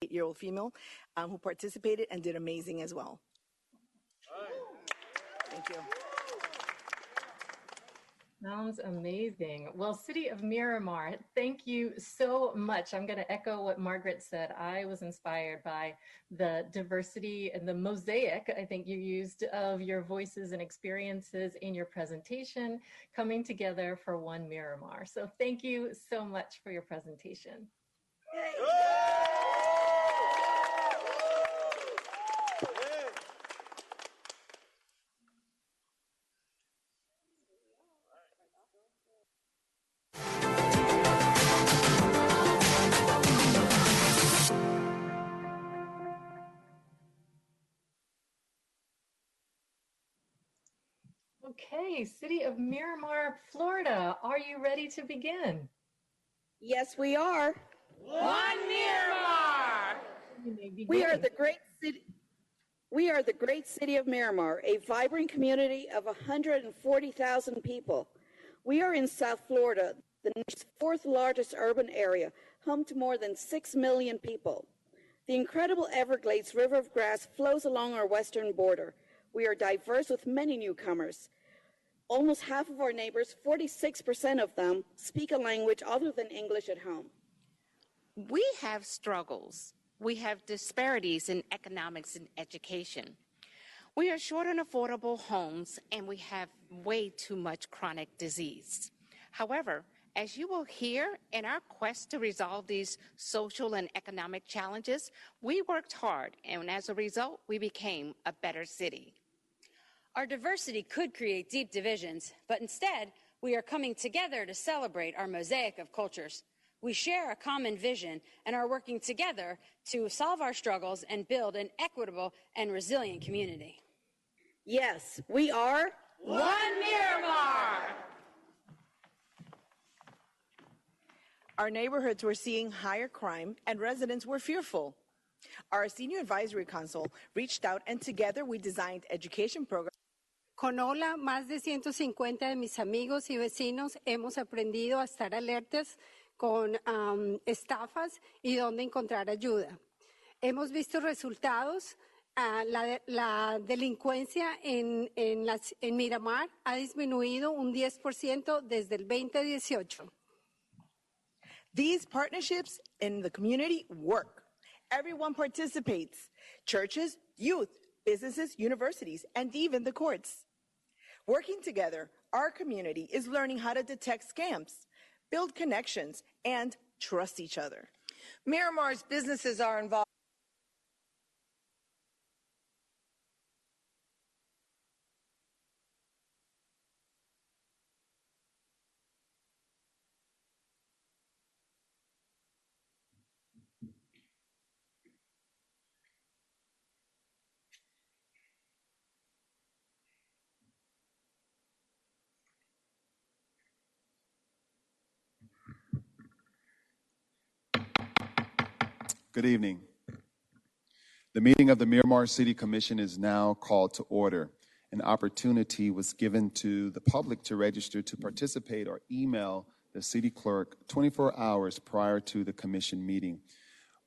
48-year-old female who participated and did amazing as well. Thank you. Sounds amazing. Well, City of Miramar, thank you so much. I'm going to echo what Margaret said. I was inspired by the diversity and the mosaic, I think you used, of your voices and experiences in your presentation coming together for one Miramar. So thank you so much for your presentation. Okay, City of Miramar, Florida, are you ready to begin? Yes, we are. One Miramar! We are the great city of Miramar, a vibrant community of 140,000 people. We are in South Florida, the nation's fourth largest urban area, home to more than 6 million people. The incredible Everglades River of Grass flows along our western border. We are diverse with many newcomers. Almost half of our neighbors, 46% of them, speak a language other than English at home. We have struggles. We have disparities in economics and education. We are short on affordable homes, and we have way too much chronic disease. However, as you will hear, in our quest to resolve these social and economic challenges, we worked hard, and as a result, we became a better city. Our diversity could create deep divisions, but instead, we are coming together to celebrate our mosaic of cultures. We share a common vision and are working together to solve our struggles and build an equitable and resilient community. Yes, we are One Miramar! Our neighborhoods were seeing higher crime and residents were fearful. Our Senior Advisory Council reached out and together we designed education programs. Con Hola, más de 150 de mis amigos y vecinos hemos aprendido a estar alertas con estafas y dónde encontrar ayuda. Hemos visto resultados. La delincuencia en Miramar ha disminuido un 10% desde el 2018. These partnerships in the community work. Everyone participates. Churches, youth, businesses, universities, and even the courts. Working together, our community is learning how to detect scams, build connections, and trust each other. Miramar's businesses are involved. Good evening. The meeting of the Miramar City Commission is now called to order. An opportunity was given to the public to register to participate or email the city clerk 24 hours prior to the commission meeting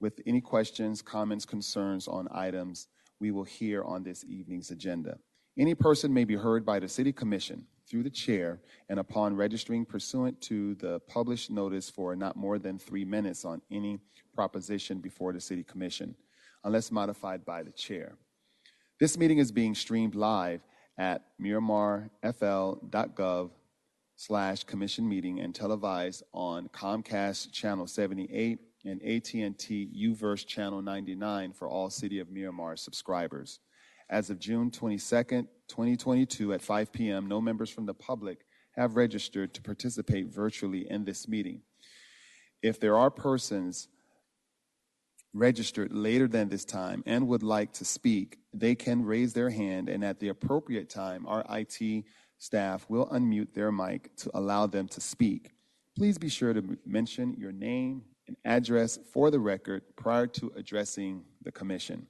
with any questions, comments, concerns on items we will hear on this evening's agenda. Any person may be heard by the City Commission through the chair and upon registering pursuant to the published notice for not more than 3 minutes on any proposition before the City Commission, unless modified by the chair. This meeting is being streamed live at miramarfl.gov/commission meeting and televised on Comcast Channel 78 and AT&T UVerse Channel 99 for all City of Miramar subscribers. As of June 22nd, 2022 at 5 p.m., no members from the public have registered to participate virtually in this meeting. If there are persons registered later than this time and would like to speak, they can raise their hand, and at the appropriate time, our IT staff will unmute their mic to allow them to speak. Please be sure to mention your name and address for the record prior to addressing the commission.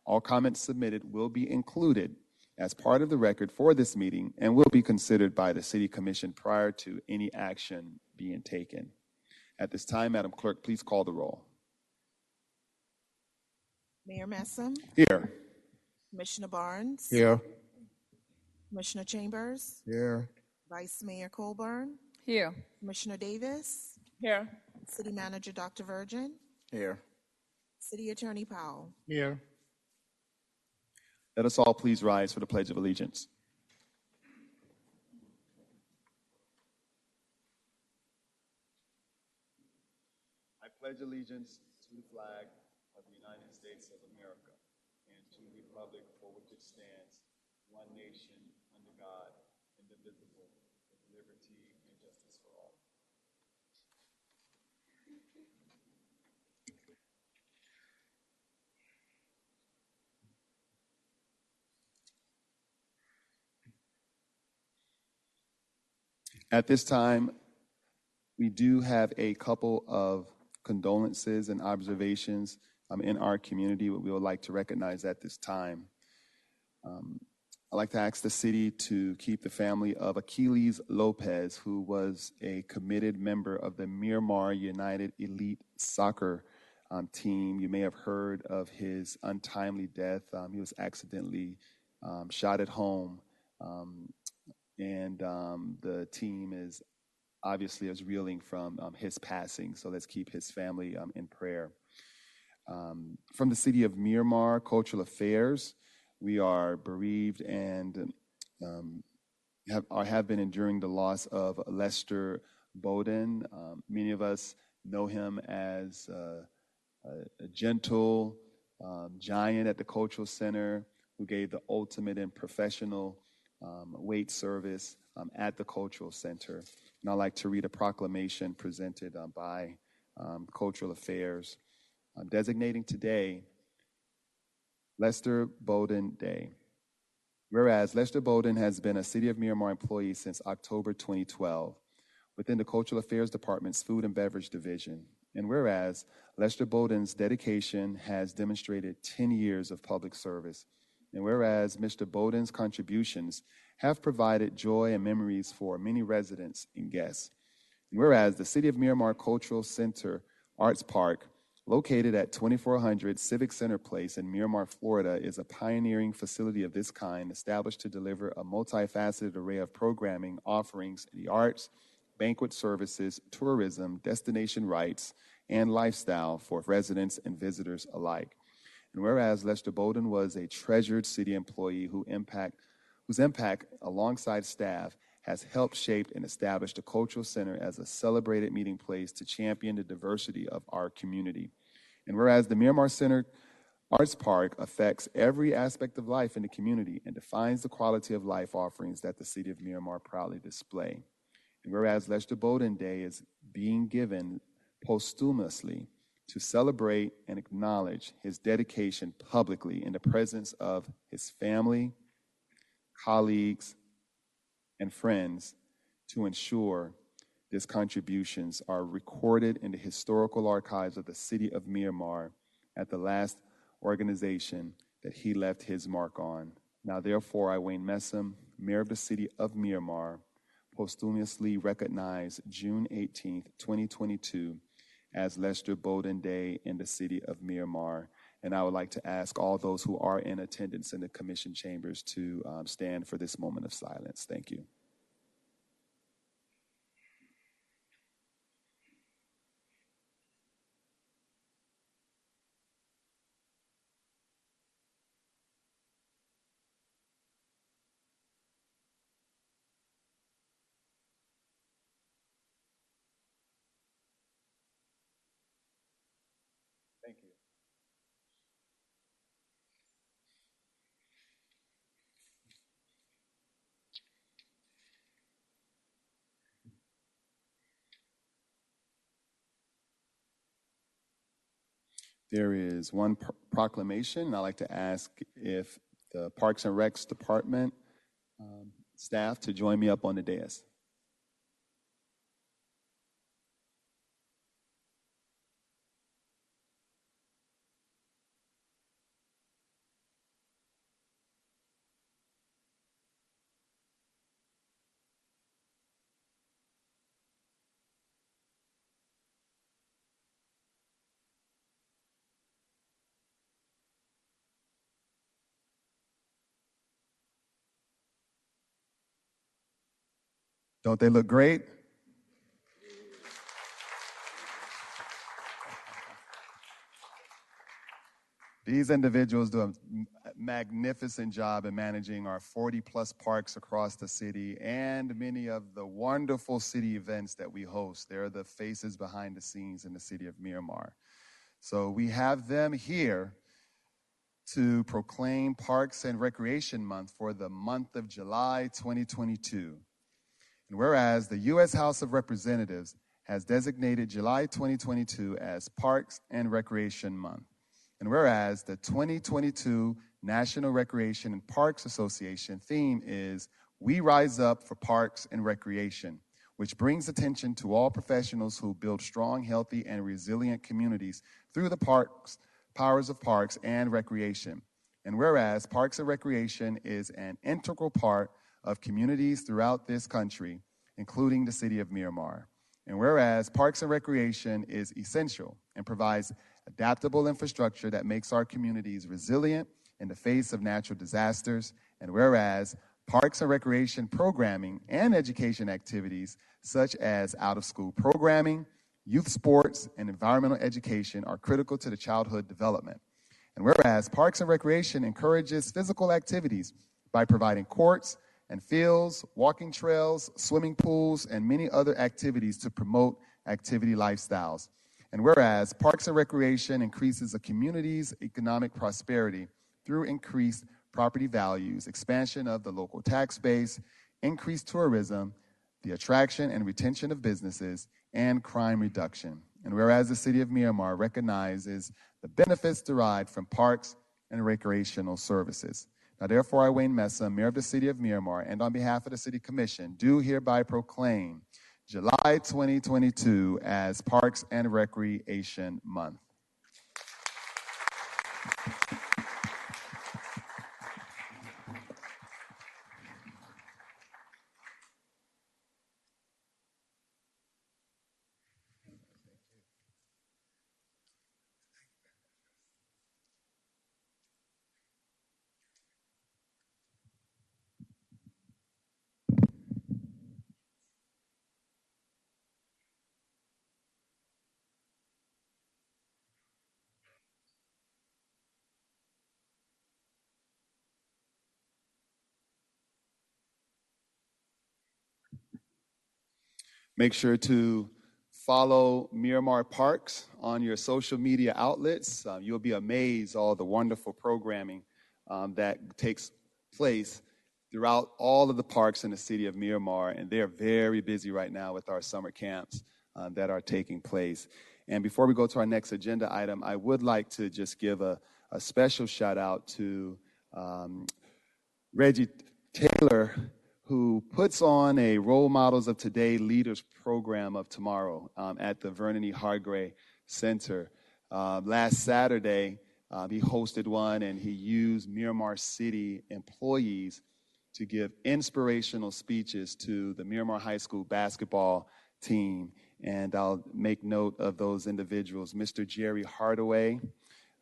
All comments submitted will be included as part of the record for this meeting and will be considered by the City Commission prior to any action being taken. At this time, Madam Clerk, please call the roll. Mayor Messam, Here. Commissioner Barnes, Here. Commissioner Chambers, Here. Vice Mayor Colburn, Here. Commissioner Davis, Here. City Manager Dr. Virgin, Here. City Attorney Powell. Here. Let us all please rise for the Pledge of Allegiance. I pledge allegiance to the flag of the United States of America and to the republic for which it stands, one nation, under God, indivisible, with liberty and justice for all. At this time, we do have a couple of condolences and observations in our community that we would like to recognize at this time. I'd like to ask the city to keep the family of Achilles Lopez, who was a committed member of the Miramar United Elite Soccer team. You may have heard of his untimely death. He was accidentally shot at home, and the team is obviously reeling from his passing, so let's keep his family in prayer. From the city of Miramar, Cultural Affairs, we are bereaved and have been enduring the loss of Lester Bowden. Many of us know him as a gentle giant at the Cultural Center who gave the ultimate and professional wait service at the Cultural Center. And I'd like to read a proclamation presented by Cultural Affairs designating today Lester Bowden Day. Whereas Lester Bowden has been a City of Miramar employee since October 2012 within the Cultural Affairs Department's Food and Beverage Division. And whereas Lester Bowden's dedication has demonstrated 10 years of public service. And whereas Mr. Bowden's contributions have provided joy and memories for many residents and guests. And whereas the City of Miramar Cultural Center Arts Park, located at 2400 Civic Center Place in Miramar, Florida, is a pioneering facility of this kind established to deliver a multifaceted array of programming offerings in the arts, banquet services, tourism, destination rights, and lifestyle for residents and visitors alike. And whereas Lester Bowden was a treasured city employee whose impact alongside staff has helped shape and establish the Cultural Center as a celebrated meeting place to champion the diversity of our community. And whereas the Miramar Center Arts Park affects every aspect of life in the community and defines the quality of life offerings that the City of Miramar proudly display. And whereas Lester Bowden Day is being given posthumously to celebrate and acknowledge his dedication publicly in the presence of his family, colleagues, and friends to ensure his contributions are recorded in the historical archives of the City of Miramar at the last organization that he left his mark on. Now, therefore, I, Wayne Messam, Mayor of the City of Miramar, posthumously recognize June 18th, 2022 as Lester Bowden Day in the City of Miramar. And I would like to ask all those who are in attendance in the commission chambers to stand for this moment of silence. Thank you. Thank you. There is one proclamation, and I'd like to ask if the Parks and Recs Department staff to join me up on the dais. Don't they look great? These individuals do a magnificent job in managing our 40-plus parks across the city and many of the wonderful city events that we host. They're the faces behind the scenes in the city of Miramar. So we have them here to proclaim Parks and Recreation Month for the month of July 2022. And whereas the U.S. House of Representatives has designated July 2022 as Parks and Recreation Month. And whereas the 2022 National Recreation and Parks Association theme is We Rise Up for Parks and Recreation, which brings attention to all professionals who build strong, healthy, and resilient communities through the powers of parks and recreation. And whereas Parks and Recreation is an integral part of communities throughout this country, including the city of Miramar. And whereas Parks and Recreation is essential and provides adaptable infrastructure that makes our communities resilient in the face of natural disasters. And whereas Parks and Recreation programming and education activities such as out-of-school programming, youth sports, and environmental education are critical to the childhood development. And whereas Parks and Recreation encourages physical activities by providing courts and fields, walking trails, swimming pools, and many other activities to promote activity lifestyles. And whereas Parks and Recreation increases a community's economic prosperity through increased property values, expansion of the local tax base, increased tourism, the attraction and retention of businesses, and crime reduction. And whereas the city of Miramar recognizes the benefits derived from parks and recreational services. Now, therefore, I, Wayne Messa, Mayor of the city of Miramar, and on behalf of the City Commission, do hereby proclaim July 2022 as Parks and Recreation Month. Make sure to follow Miramar Parks on your social media outlets. You'll be amazed all the wonderful programming that takes place throughout all of the parks in the city of Miramar, and they're very busy right now with our summer camps that are taking place. And before we go to our next agenda item, I would like to just give a special shout out to Reggie Taylor, who puts on a Role Models of Today Leaders Program of Tomorrow at the Vernon E. Hargray Center. Last Saturday, he hosted one, and he used Miramar City employees to give inspirational speeches to the Miramar High School basketball team. And I'll make note of those individuals, Mr. Jerry Hardaway,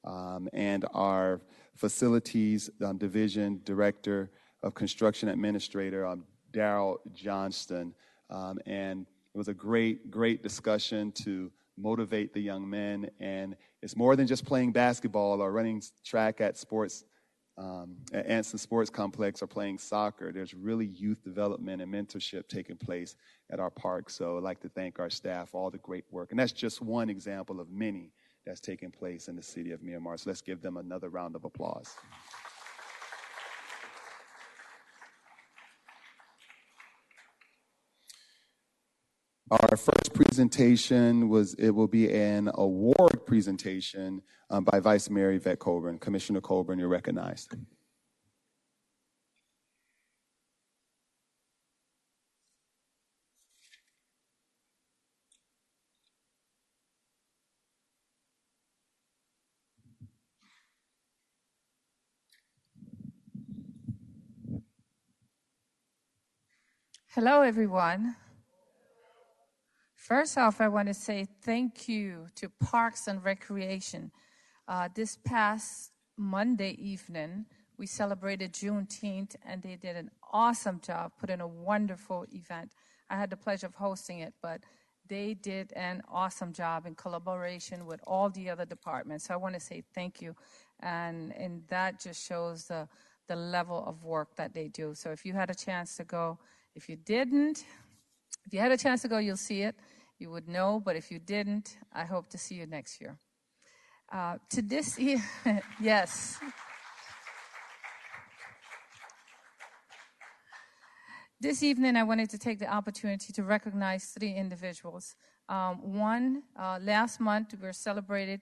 and our Facilities Division Director of Construction Administrator, Darryl Johnston. And it was a great discussion to motivate the young men. And it's more than just playing basketball or running track at Anson Sports Complex or playing soccer. There's really youth development and mentorship taking place at our park. So I'd like to thank our staff for all the great work. And that's just one example of many that's taking place in the city of Miramar. So let's give them another round of applause. Our first presentation will be an award presentation by Vice Mayor Yvette Colburn. Commissioner Colburn, you're recognized. Hello, everyone. First off, I want to say thank you to Parks and Recreation. This past Monday evening, we celebrated Juneteenth, and they did an awesome job, put in a wonderful event. I had the pleasure of hosting it, but they did an awesome job in collaboration with all the other departments. So I want to say thank you. And that just shows the level of work that they do. So if you had a chance to go, if you didn't, if you had a chance to go, you'll see it. You would know, but if you didn't, I hope to see you next year. To this year, yes. This evening, I wanted to take the opportunity to recognize 3 individuals. Last month, we celebrated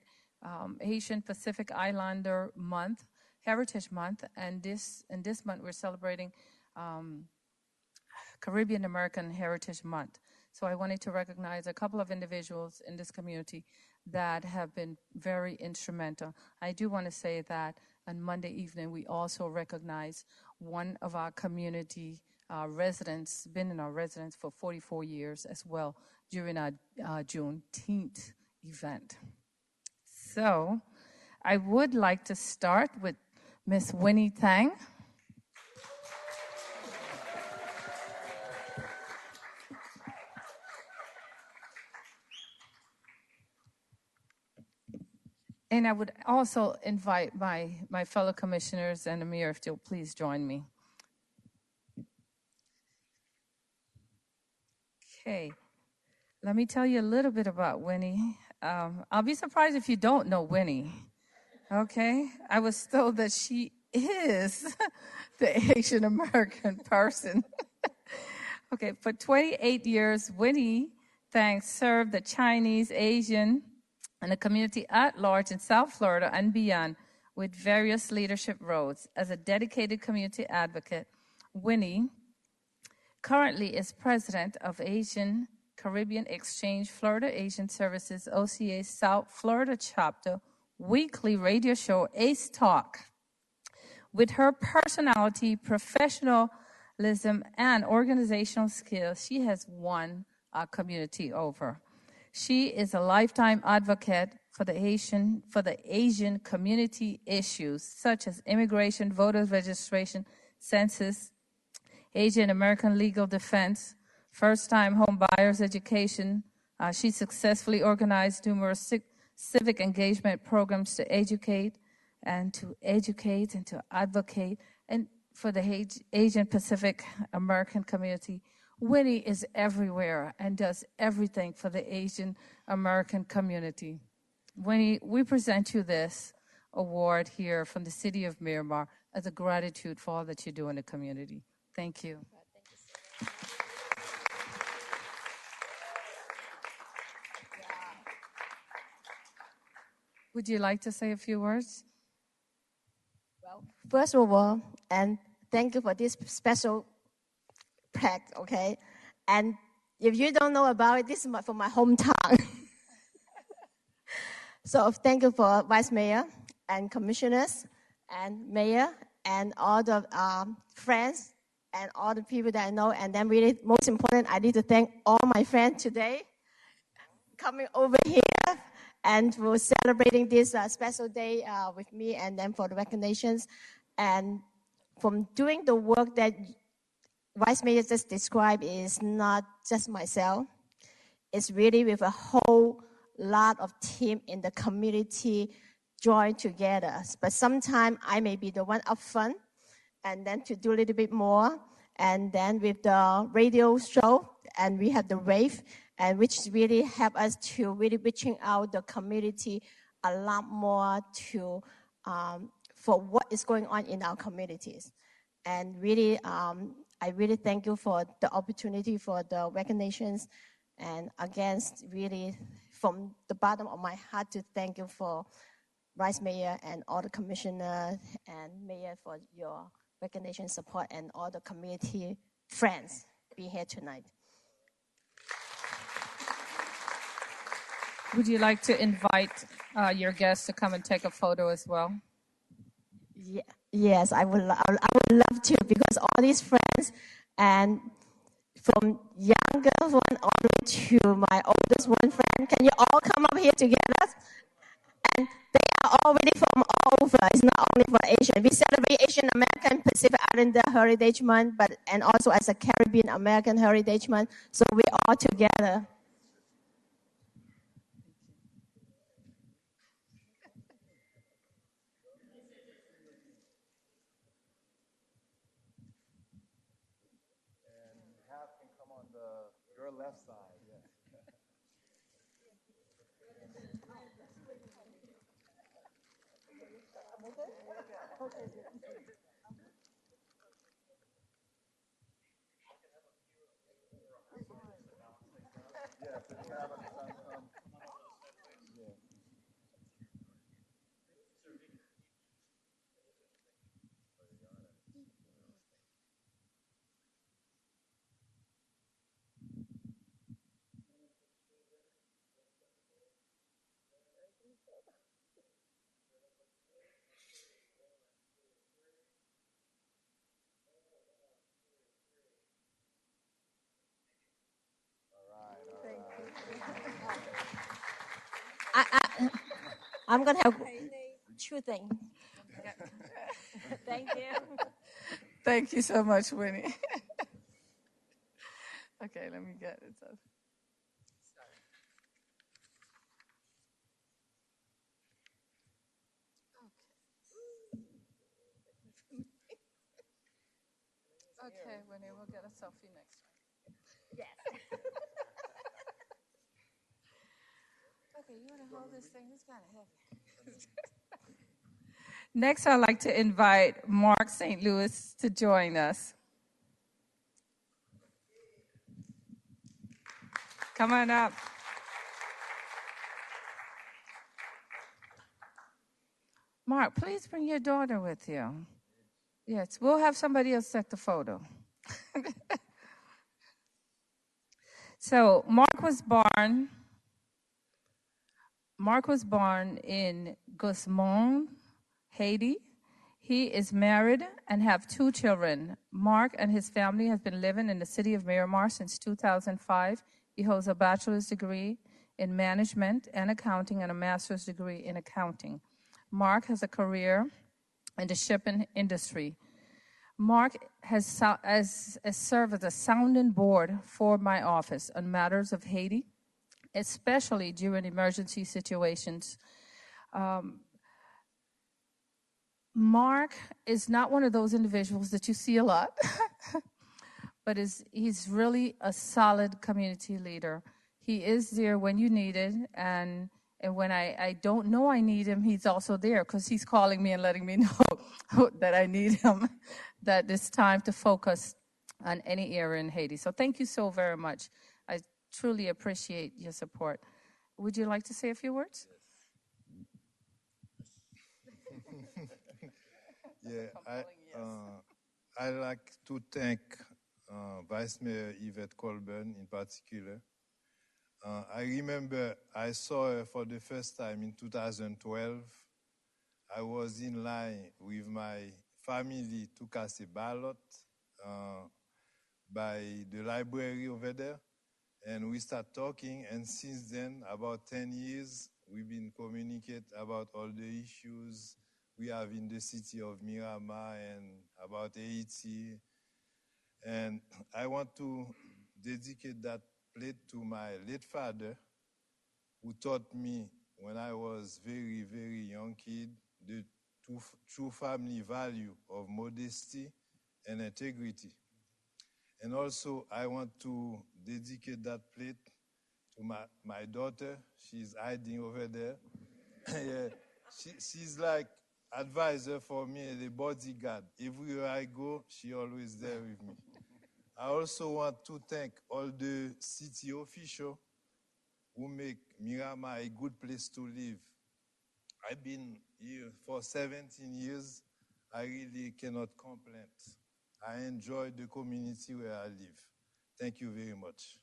Asian Pacific Islander Month, Heritage Month, and this month we're celebrating Caribbean American Heritage Month. So I wanted to recognize a couple of individuals in this community that have been very instrumental. I do want to say that on Monday evening, we also recognize one of our community residents, been in our residence for 44 years as well, during our Juneteenth event. So I would like to start with Miss Winnie Tang. And I would also invite my fellow commissioners and the mayor if they'll please join me. Okay, let me tell you a little bit about Winnie. I'll be surprised if you don't know Winnie. Okay, I was told that she is the Asian American person. Okay, for 28 years, Winnie Tang served the Chinese, Asian, and the community at large in South Florida and beyond with various leadership roles. As a dedicated community advocate, Winnie currently is president of Asian Caribbean Exchange Florida Asian Services, OCA South Florida chapter, weekly radio show Ace Talk. With her personality, professionalism, and organizational skills, she has won our community over. She is a lifetime advocate for the Asian community issues such as immigration, voter registration, census, Asian American legal defense, first-time home buyers education. She successfully organized numerous civic engagement programs to educate and to advocate and for the Asian Pacific American community. Winnie is everywhere and does everything for the Asian American community. Winnie, we present you this award here from the city of Miramar as a gratitude for all that you do in the community. Thank you. Would you like to say a few words? Well, first of all, and thank you for this special plaque, okay? And if you don't know about it, this is from my hometown. So thank you for Vice Mayor and commissioners and mayor and all the friends and all the people that I know. And then really, most important, I need to thank all my friends today coming over here and for celebrating this special day with me, and then for the recognitions. And from doing the work that Vice Mayor just described is not just myself. It's really with a whole lot of team in the community joined together. But sometimes I may be the one up front and then to do a little bit more. And then with the radio show, and we have the rave, and which really help us to really reaching out the community a lot more to for what is going on in our communities. And really, I really thank you for the opportunity for the recognitions. And again, really from the bottom of my heart to thank you for Vice Mayor and all the commissioners and Mayor for your recognition support and all the community friends being here tonight. Would you like to invite your guests to come and take a photo as well? Yeah, yes, I would love to, because all these friends and from younger one all the way to my oldest one friend, can you all come up here together? And They are already from all over. It's not only for Asian. We celebrate Asian American Pacific Islander Heritage Month, and also as a Caribbean American Heritage Month. So we're all together. Half can come on your left side, yes. Yes, if you have a son come. Yeah. I'm going to have two things. Thank you. Thank you so much, Winnie. Okay, let me get it. Okay, Winnie, we'll get a selfie next time. Yes. Okay, you want to hold this thing? It's kind of heavy. Next, I'd like to invite Mark St. Louis to join us. Come on up. Mark, please bring your daughter with you. Yes, we'll have somebody else take the photo. So Mark was born in Gusmon, Haiti. He is married and have 2 children. Mark and his family have been living in the city of Miramar since 2005. He holds a bachelor's degree in management and accounting and a master's degree in accounting. Mark has a career in the shipping industry. Mark has served as a sounding board for my office on matters of Haiti, especially during emergency situations. Mark is not one of those individuals that you see a lot, but he's really a solid community leader. He is there when you need it, and when I don't know I need him, he's also there because he's calling me and letting me know that I need him, that it's time to focus on any area in Haiti. So thank you so very much. I truly appreciate your support. Would you like to say a few words? Yeah, I like to thank Vice Mayor Yvette Colburn in particular. I remember I saw her for the first time in 2012. I was in line with my family to cast a ballot by the library over there. And we start talking, and since then, about 10 years, we've been communicating about all the issues we have in the city of Miramar and about Haiti. And I want to dedicate that plate to my late father, who taught me when I was very, very young kid, the true family value of modesty and integrity. And also, I want to dedicate that plate to my daughter. She's hiding over there. Yeah, she's like advisor for me and a bodyguard. Everywhere I go, she always there with me. I also want to thank all the city officials who make Miramar a good place to live. I've been here for 17 years. I really cannot complain. I enjoy the community where I live. Thank you very much.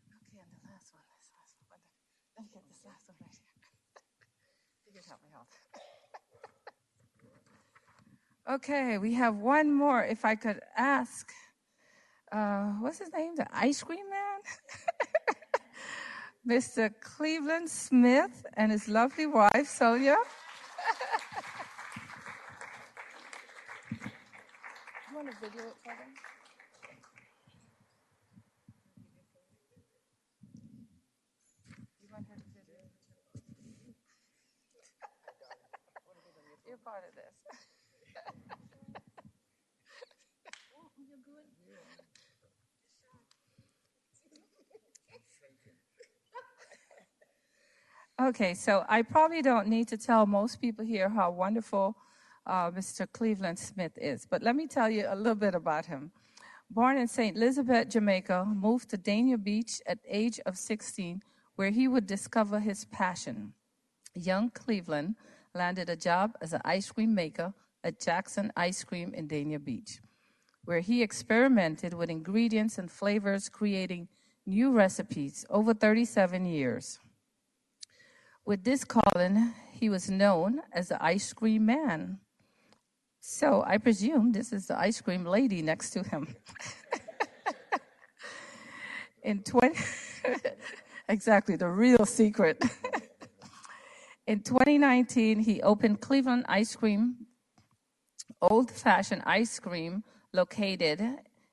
Okay, and the last one. Let me get this last one right here. help me out. Okay, we have one more. If I could ask, what's his name? The ice cream man? Mr. Cleveland Smith and his lovely wife, Sonia. You want to video it for them? You want her to video it? You're part of this. You're good? Okay, so I probably don't need to tell most people here how wonderful Mr. Cleveland Smith is, but let me tell you a little bit about him. Born in St. Elizabeth, Jamaica, moved to Dania Beach at the age of 16, where he would discover his passion. Young Cleveland landed a job as an ice cream maker at Jackson Ice Cream in Dania Beach, where he experimented with ingredients and flavors, creating new recipes over 37 years. With this calling, he was known as the ice cream man. So I presume this is the ice cream lady next to him. Exactly, the real secret. In 2019, he opened Cleveland Ice Cream, old-fashioned ice cream located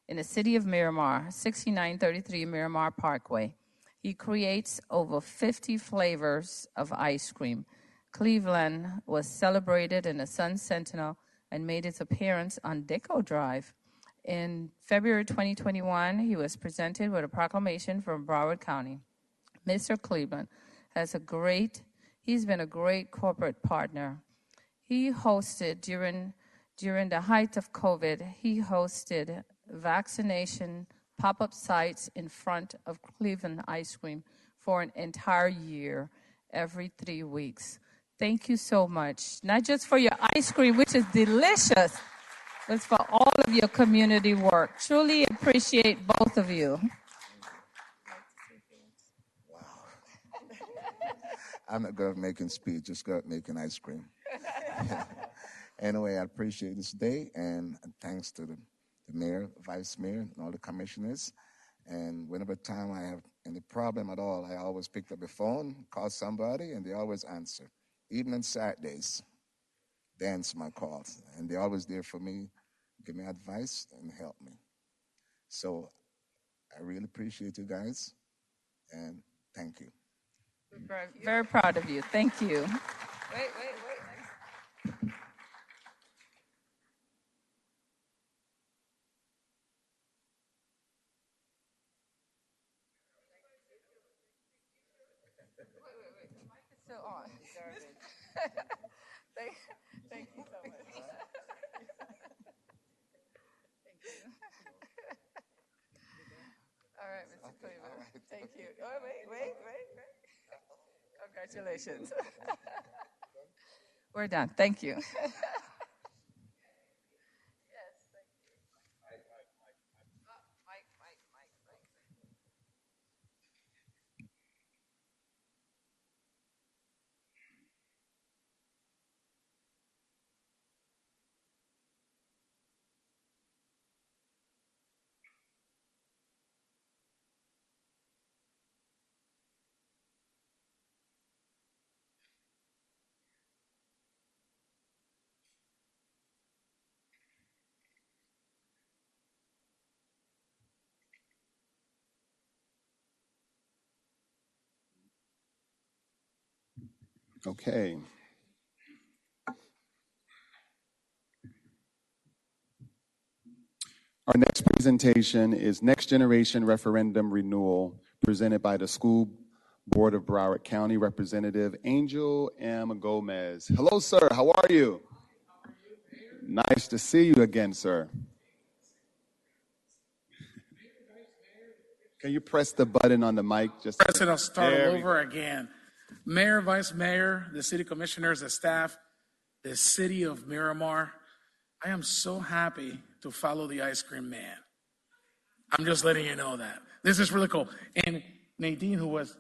in the city of Miramar, 6933 Miramar Parkway. He creates over 50 flavors of ice cream. Cleveland was celebrated in the Sun Sentinel and made its appearance on Deco Drive. In February 2021, he was presented with a proclamation from Broward County. Mr. Cleveland he's been a great corporate partner. He hosted, during the height of COVID, he hosted vaccination pop-up sites in front of Cleveland Ice Cream for an entire year, every 3 weeks. Thank you so much, not just for your ice cream, which is delicious, but for all of your community work. Truly appreciate both of you. I'm not good at making speech, just good at making ice cream. Anyway, I appreciate this day, and thanks to the mayor, vice mayor, and all the commissioners. And whenever time I have any problem at all, I always pick up the phone, call somebody, and they always answer. Even on Saturdays, they answer my calls, and they're always there for me, give me advice, and help me. So I really appreciate you guys, and thank you. We're very, very proud of you. Thank you. Wait. Still on. Thank you so much. Thank you. All right, Mr. Cleveland. Right. Thank you. Oh, wait. Congratulations. We're done. Thank you. Okay. Our next presentation is Next Generation Referendum Renewal, presented by the School Board of Broward County Representative Angel M. Gomez. Hello, sir. How are you? Nice to see you again, sir. Can you press the button on the mic? President, I'll start all over again. Mayor, Vice Mayor, the city commissioners, the staff, the city of Miramar, I am so happy to follow the ice cream man. I'm just letting you know that. This is really cool. And Nadine, who was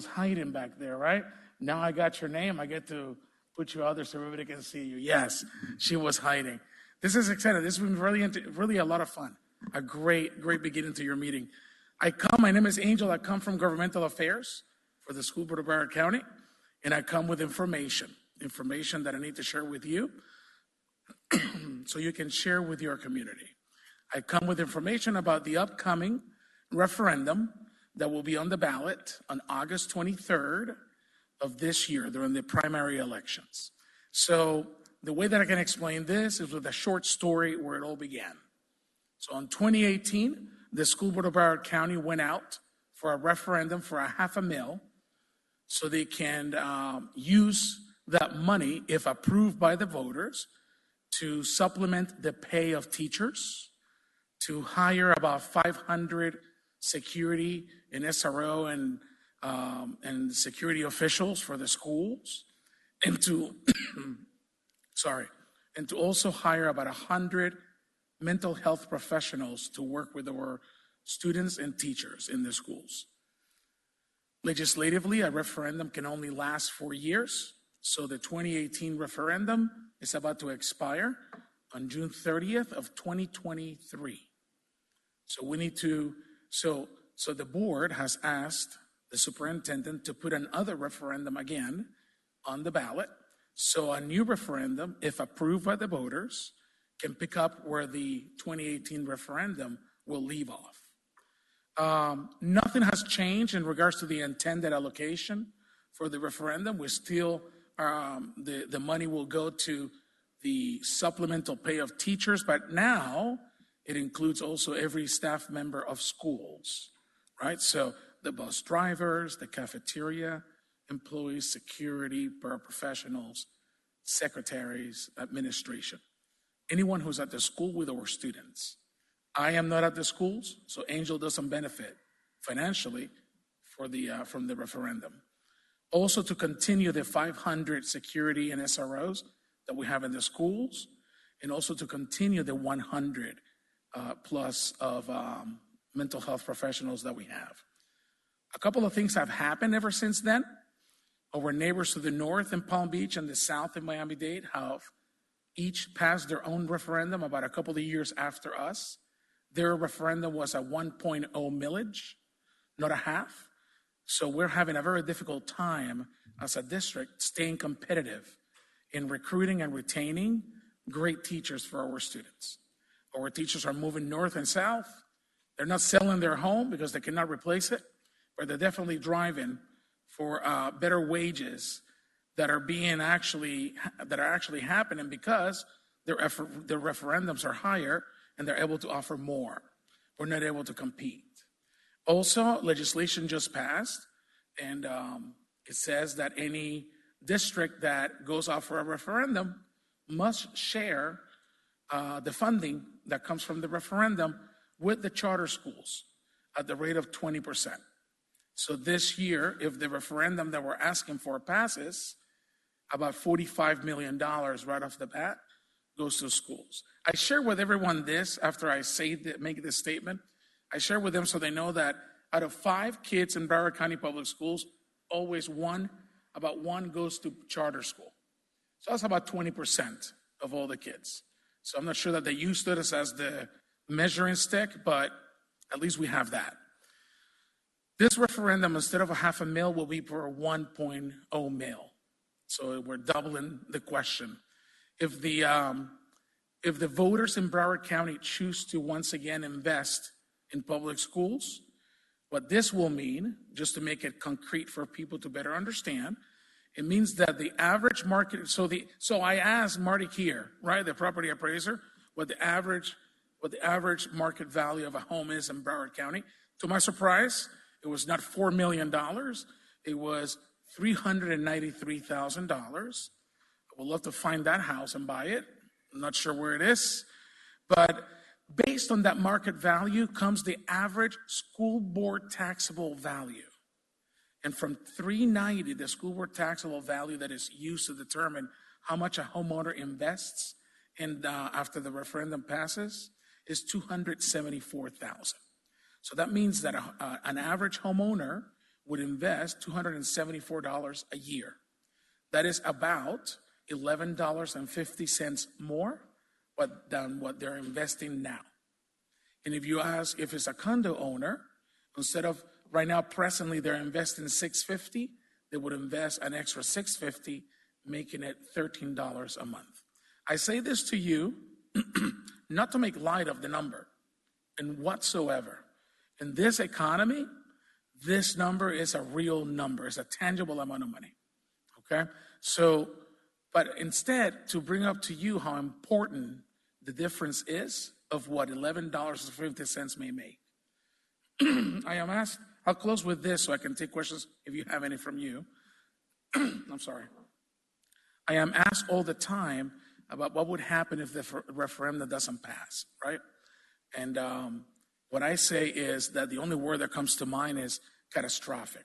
hiding back there, right? Now I got your name. I get to put you out there so everybody can see you. Yes, she was hiding. This is exciting. This has been really a lot of fun. A great beginning to your meeting. My name is Angel. I come from Governmental Affairs for the School Board of Broward County, and I come with information that I need to share with you so you can share with your community. I come with information about the upcoming referendum that will be on the ballot on August 23rd of this year during the primary elections. So the way that I can explain this is with a short story where it all began. So in 2018, the School Board of Broward County went out for a referendum for $500,000 so they can use that money, if approved by the voters, to supplement the pay of teachers, to hire about 500 security and SRO and security officials for the schools, and to and to also hire about 100 mental health professionals to work with our students and teachers in the schools. Legislatively, a referendum can only last 4 years, so the 2018 referendum is about to expire on June 30th of 2023. So we need to, so the board has asked the superintendent to put another referendum again on the ballot. So a new referendum, if approved by the voters, can pick up where the 2018 referendum will leave off. Nothing has changed in regards to the intended allocation for the referendum. We're still, the money will go to the supplemental pay of teachers, but now it includes also every staff member of schools, right? So the bus drivers, the cafeteria employees, security, paraprofessionals, secretaries, administration, anyone who's at the school with our students. I am not at the schools, so Angel doesn't benefit financially from the referendum. Also, to continue the 500 security and SROs that we have in the schools, and also to continue the 100 plus of mental health professionals that we have. A couple of things have happened ever since then. Our neighbors to the north in Palm Beach and the south in Miami-Dade have each passed their own referendum about a couple of years after us. Their referendum was a 1.0 millage, not a half. So we're having a very difficult time as a district staying competitive in recruiting and retaining great teachers for our students. Our teachers are moving north and south. They're not selling their home because they cannot replace it, but they're definitely driving for better wages that are actually happening because their referendums are higher and they're able to offer more. We're not able to compete. Also, legislation just passed, and it says that any district that goes out for a referendum must share the funding that comes from the referendum with the charter schools at the rate of 20%. So this year, if the referendum that we're asking for passes, about $45 million right off the bat goes to schools. I share with everyone this after I make this statement. I share with them so they know that out of 5 kids in Broward County Public Schools, always about one goes to charter school. So that's about 20% of all the kids. So I'm not sure that they used this as the measuring stick, but at least we have that. This referendum, instead of a $500,000, will be for a 1.0 mil. So we're doubling the question. If the voters in Broward County choose to once again invest in public schools, what this will mean, just to make it concrete for people to better understand, it means that the average market, so I asked Marty Kier, right, the property appraiser, what the average market value of a home is in Broward County. To my surprise, it was not $4 million. It was $393,000. I would love to find that house and buy it. I'm not sure where it is. But based on that market value comes the average school board taxable value. And from $390, the school board taxable value that is used to determine how much a homeowner invests and after the referendum passes is $274,000. So that means that an average homeowner would invest $274 a year. That is about $11.50 more than what they're investing now. And if you ask if it's a condo owner, instead of right now, presently, they're investing $650, they would invest an extra $650, making it $13 a month. I say this to you not to make light of the number and whatsoever. In this economy, this number is a real number. It's a tangible amount of money, okay? So, but instead, to bring up to you how important the difference is of what $11.50 may make. I am asked, I'll close with this so I can take questions if you have any from you. I'm sorry. I am asked all the time about what would happen if the referendum doesn't pass, right? And what I say is that the only word that comes to mind is catastrophic.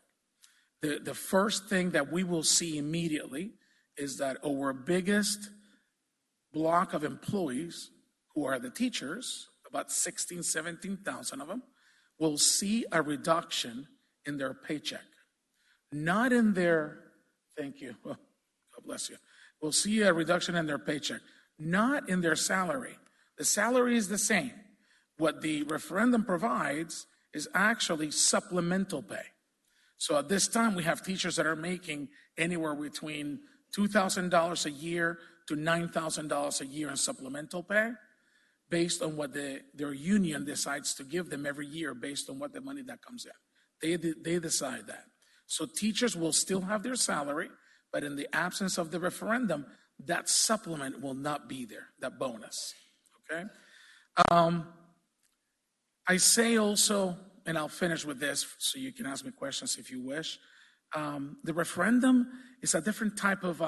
The first thing that we will see immediately is that our biggest block of employees, who are the teachers, about 16, 17,000 of them, will see a reduction in their paycheck. Not in their, thank you, well, God bless you. Will see a reduction in their paycheck, not in their salary. The salary is the same. What the referendum provides is actually supplemental pay. So at this time, we have teachers that are making anywhere between $2,000 a year to $9,000 a year in supplemental pay, based on what their union decides to give them every year, based on what the money that comes in. They decide that. So teachers will still have their salary, but in the absence of the referendum, that supplement will not be there, that bonus, okay? I say also, and I'll finish with this so you can ask me questions if you wish, the referendum is a different type of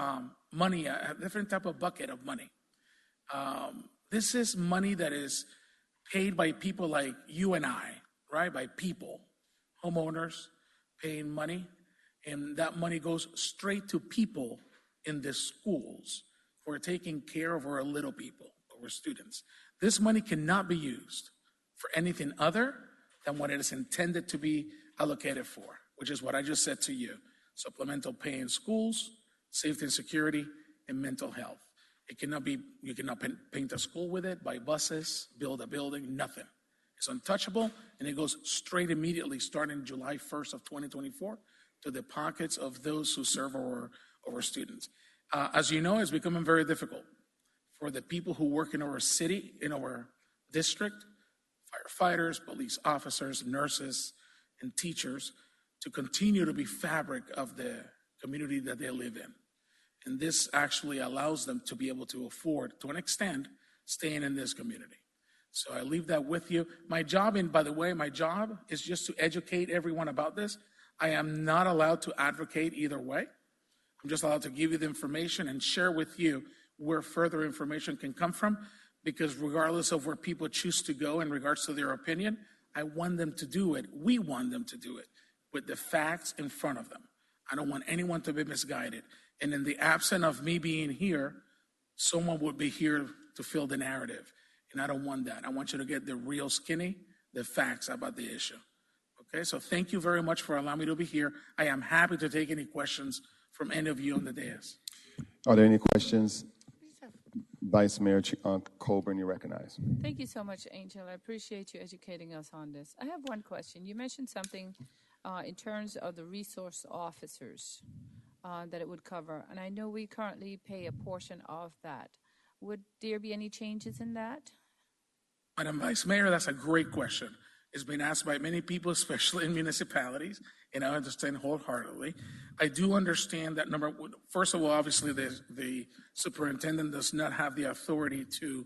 money, a different type of bucket of money. This is money that is paid by people like you and I, right? By people, homeowners paying money, and that money goes straight to people in the schools who are taking care of our little people, our students. This money cannot be used for anything other than what it is intended to be allocated for, which is what I just said to you: supplemental pay in schools, safety and security, and mental health. It cannot be, you cannot paint a school with it, buy buses, build a building, nothing. It's untouchable, and it goes straight immediately, starting July 1st of 2024, to the pockets of those who serve our students. As you know, it's becoming very difficult for the people who work in our city, in our district, firefighters, police officers, nurses, and teachers, to continue to be fabric of the community that they live in. And this actually allows them to be able to afford, to an extent, staying in this community. So I leave that with you. My job, and by the way, my job is just to educate everyone about this. I am not allowed to advocate either way. I'm just allowed to give you the information and share with you where further information can come from, because regardless of where people choose to go in regards to their opinion, I want them to do it. We want them to do it with the facts in front of them. I don't want anyone to be misguided. And in the absence of me being here, someone would be here to fill the narrative. And I don't want that. I want you to get the real skinny, the facts about the issue. Okay, so thank you very much for allowing me to be here. I am happy to take any questions from any of you on the dais. Are there any questions? Vice Mayor Colburn, you recognize. Thank you so much, Angel. I appreciate you educating us on this. I have one question. You mentioned something in terms of the resource officers that it would cover, and I know we currently pay a portion of that. Would there be any changes in that? Madam Vice Mayor, that's a great question. It's been asked by many people, especially in municipalities, and I understand wholeheartedly. I do understand that first of all, obviously the superintendent does not have the authority to,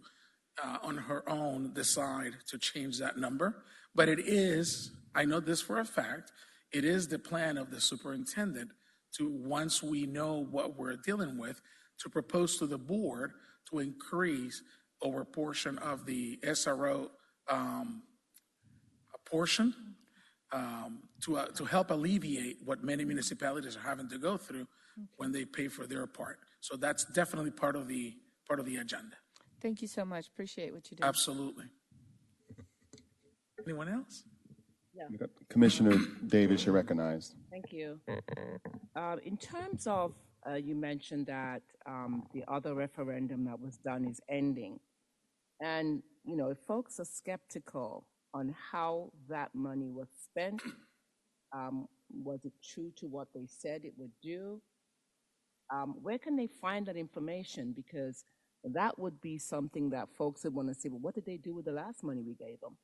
on her own, decide to change that number. But it is, I know this for a fact, it is the plan of the superintendent to, once we know what we're dealing with, to propose to the board to increase our portion of the SRO portion to help alleviate what many municipalities are having to go through when they pay for their part. So that's definitely part of the agenda. Thank you so much. Appreciate what you do. Absolutely. Anyone else? Yeah. Commissioner Davis, you're recognized. Thank you. In terms of you mentioned that the other referendum that was done is ending. And, if folks are skeptical on how that money was spent, was it true to what they said it would do? Where can they find that information? Because that would be something that folks would want to say, well, what did they do with the last money we gave them?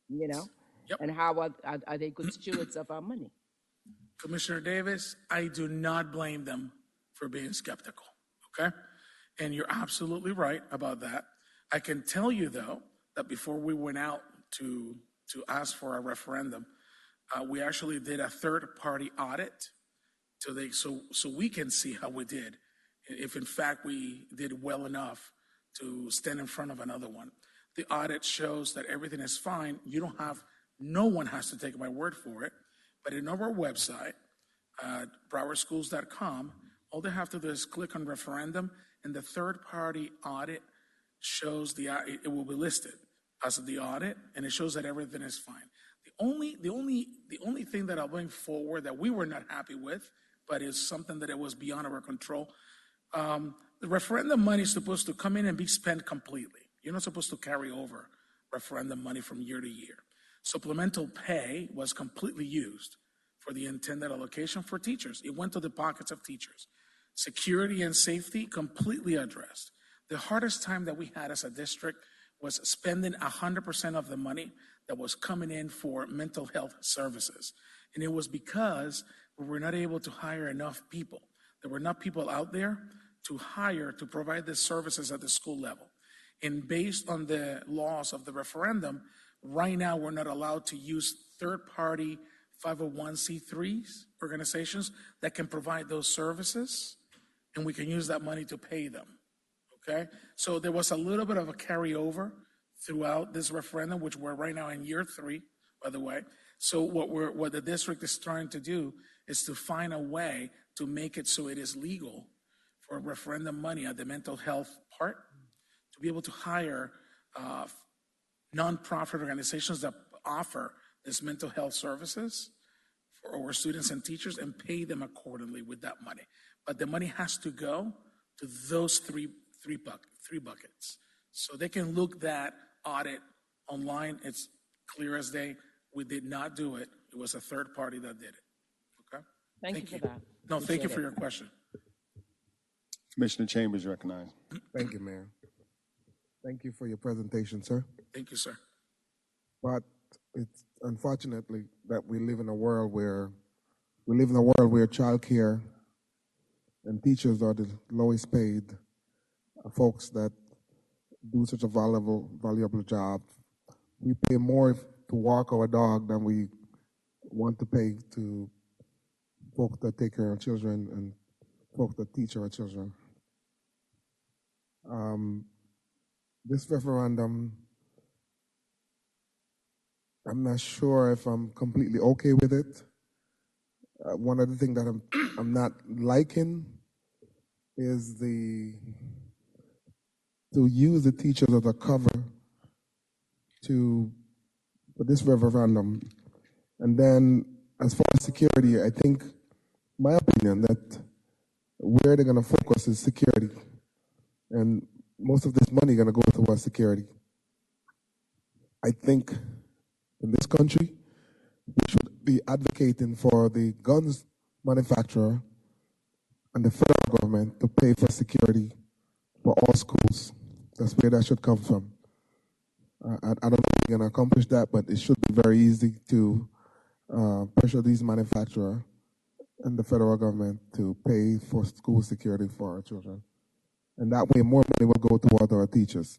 Yep. And how are they good stewards of our money? Commissioner Davis, I do not blame them for being skeptical, okay? And you're absolutely right about that. I can tell you, though, that before we went out to ask for a referendum, we actually did a third-party audit so we can see how we did, if in fact we did well enough to stand in front of another one. The audit shows that everything is fine. No one has to take my word for it, but in our website, browardschools.com, all they have to do is click on referendum, and the third-party audit shows it will be listed as the audit, and it shows that everything is fine. The only thing that I'll bring forward that we were not happy with, but is something that it was beyond our control. The referendum money is supposed to come in and be spent completely. You're not supposed to carry over referendum money from year to year. Supplemental pay was completely used for the intended allocation for teachers. It went to the pockets of teachers. Security and safety completely addressed. The hardest time that we had as a district was spending 100% of the money that was coming in for mental health services. And it was because we were not able to hire enough people. There were not people out there to hire to provide the services at the school level. And based on the laws of the referendum, right now we're not allowed to use third-party 501c3s, organizations that can provide those services, and we can use that money to pay them, okay? So there was a little bit of a carryover throughout this referendum, which we're right now in year 3, by the way. So what the district is trying to do is to find a way to make it so it is legal for referendum money at the mental health part to be able to hire nonprofit organizations that offer this mental health services for our students and teachers and pay them accordingly with that money. But the money has to go to those three buckets. So they can look that audit online. It's clear as day. We did not do it. It was a third party that did it. Okay? Thank you for that. No, thank you for your question. Commissioner Chambers, you recognized. Thank you, Mayor. Thank you for your presentation, sir. Thank you, sir. But it's unfortunately that we live in a world where child care and teachers are the lowest paid folks that do such a valuable job. We pay more to walk our dog than we want to pay to folks that take care of children and folks that teach our children. This referendum, I'm not sure if I'm completely okay with it. One of the things that I'm not liking is to use the teachers as a cover for this referendum. And then as far as security, I think, my opinion, that where they're going to focus is security. And most of this money is going to go towards security. I think in this country, we should be advocating for the guns manufacturer and the federal government to pay for security for all schools. That's where that should come from. I don't know if we're going to accomplish that, but it should be very easy to pressure these manufacturers and the federal government to pay for school security for our children. And that way more money will go toward our teachers.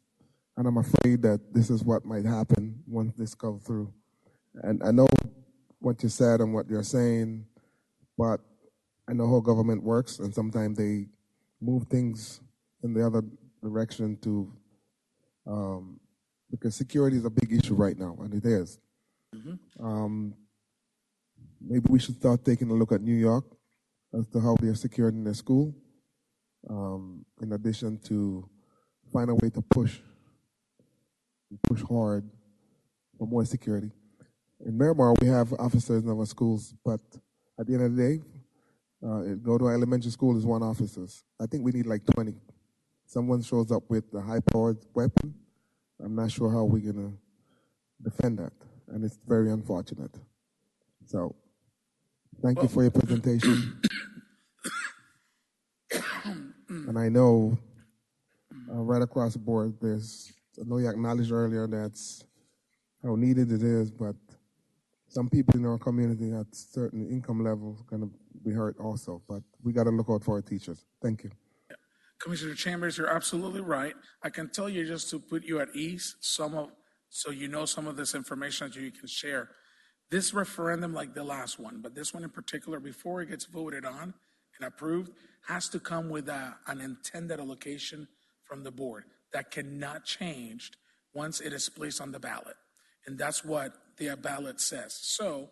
And I'm afraid that this is what might happen once this goes through. And I know what you said and what you're saying, but I know how government works, and sometimes they move things in the other direction because security is a big issue right now, and it is. Mm-hmm. Maybe we should start taking a look at New York as to how they are secured in their school, in addition to find a way to push hard for more security. In Miramar, we have officers in our schools, but at the end of the day, Go to elementary school is 1 officer. I think we need like 20. Someone shows up with a high-powered weapon. I'm not sure how we're going to defend that, and it's very unfortunate. So, thank you for your presentation. And I know right across the board, I know you acknowledged earlier that's how needed it is, but some people in our community at certain income levels going to be hurt also. But we got to look out for our teachers. Thank you. Commissioner Chambers, you're absolutely right. I can tell you, just to put you at ease, so you know some of this information that you can share. This referendum, like the last one, but this one in particular, before it gets voted on and approved, has to come with an intended allocation from the board that cannot change once it is placed on the ballot. And that's what the ballot says. So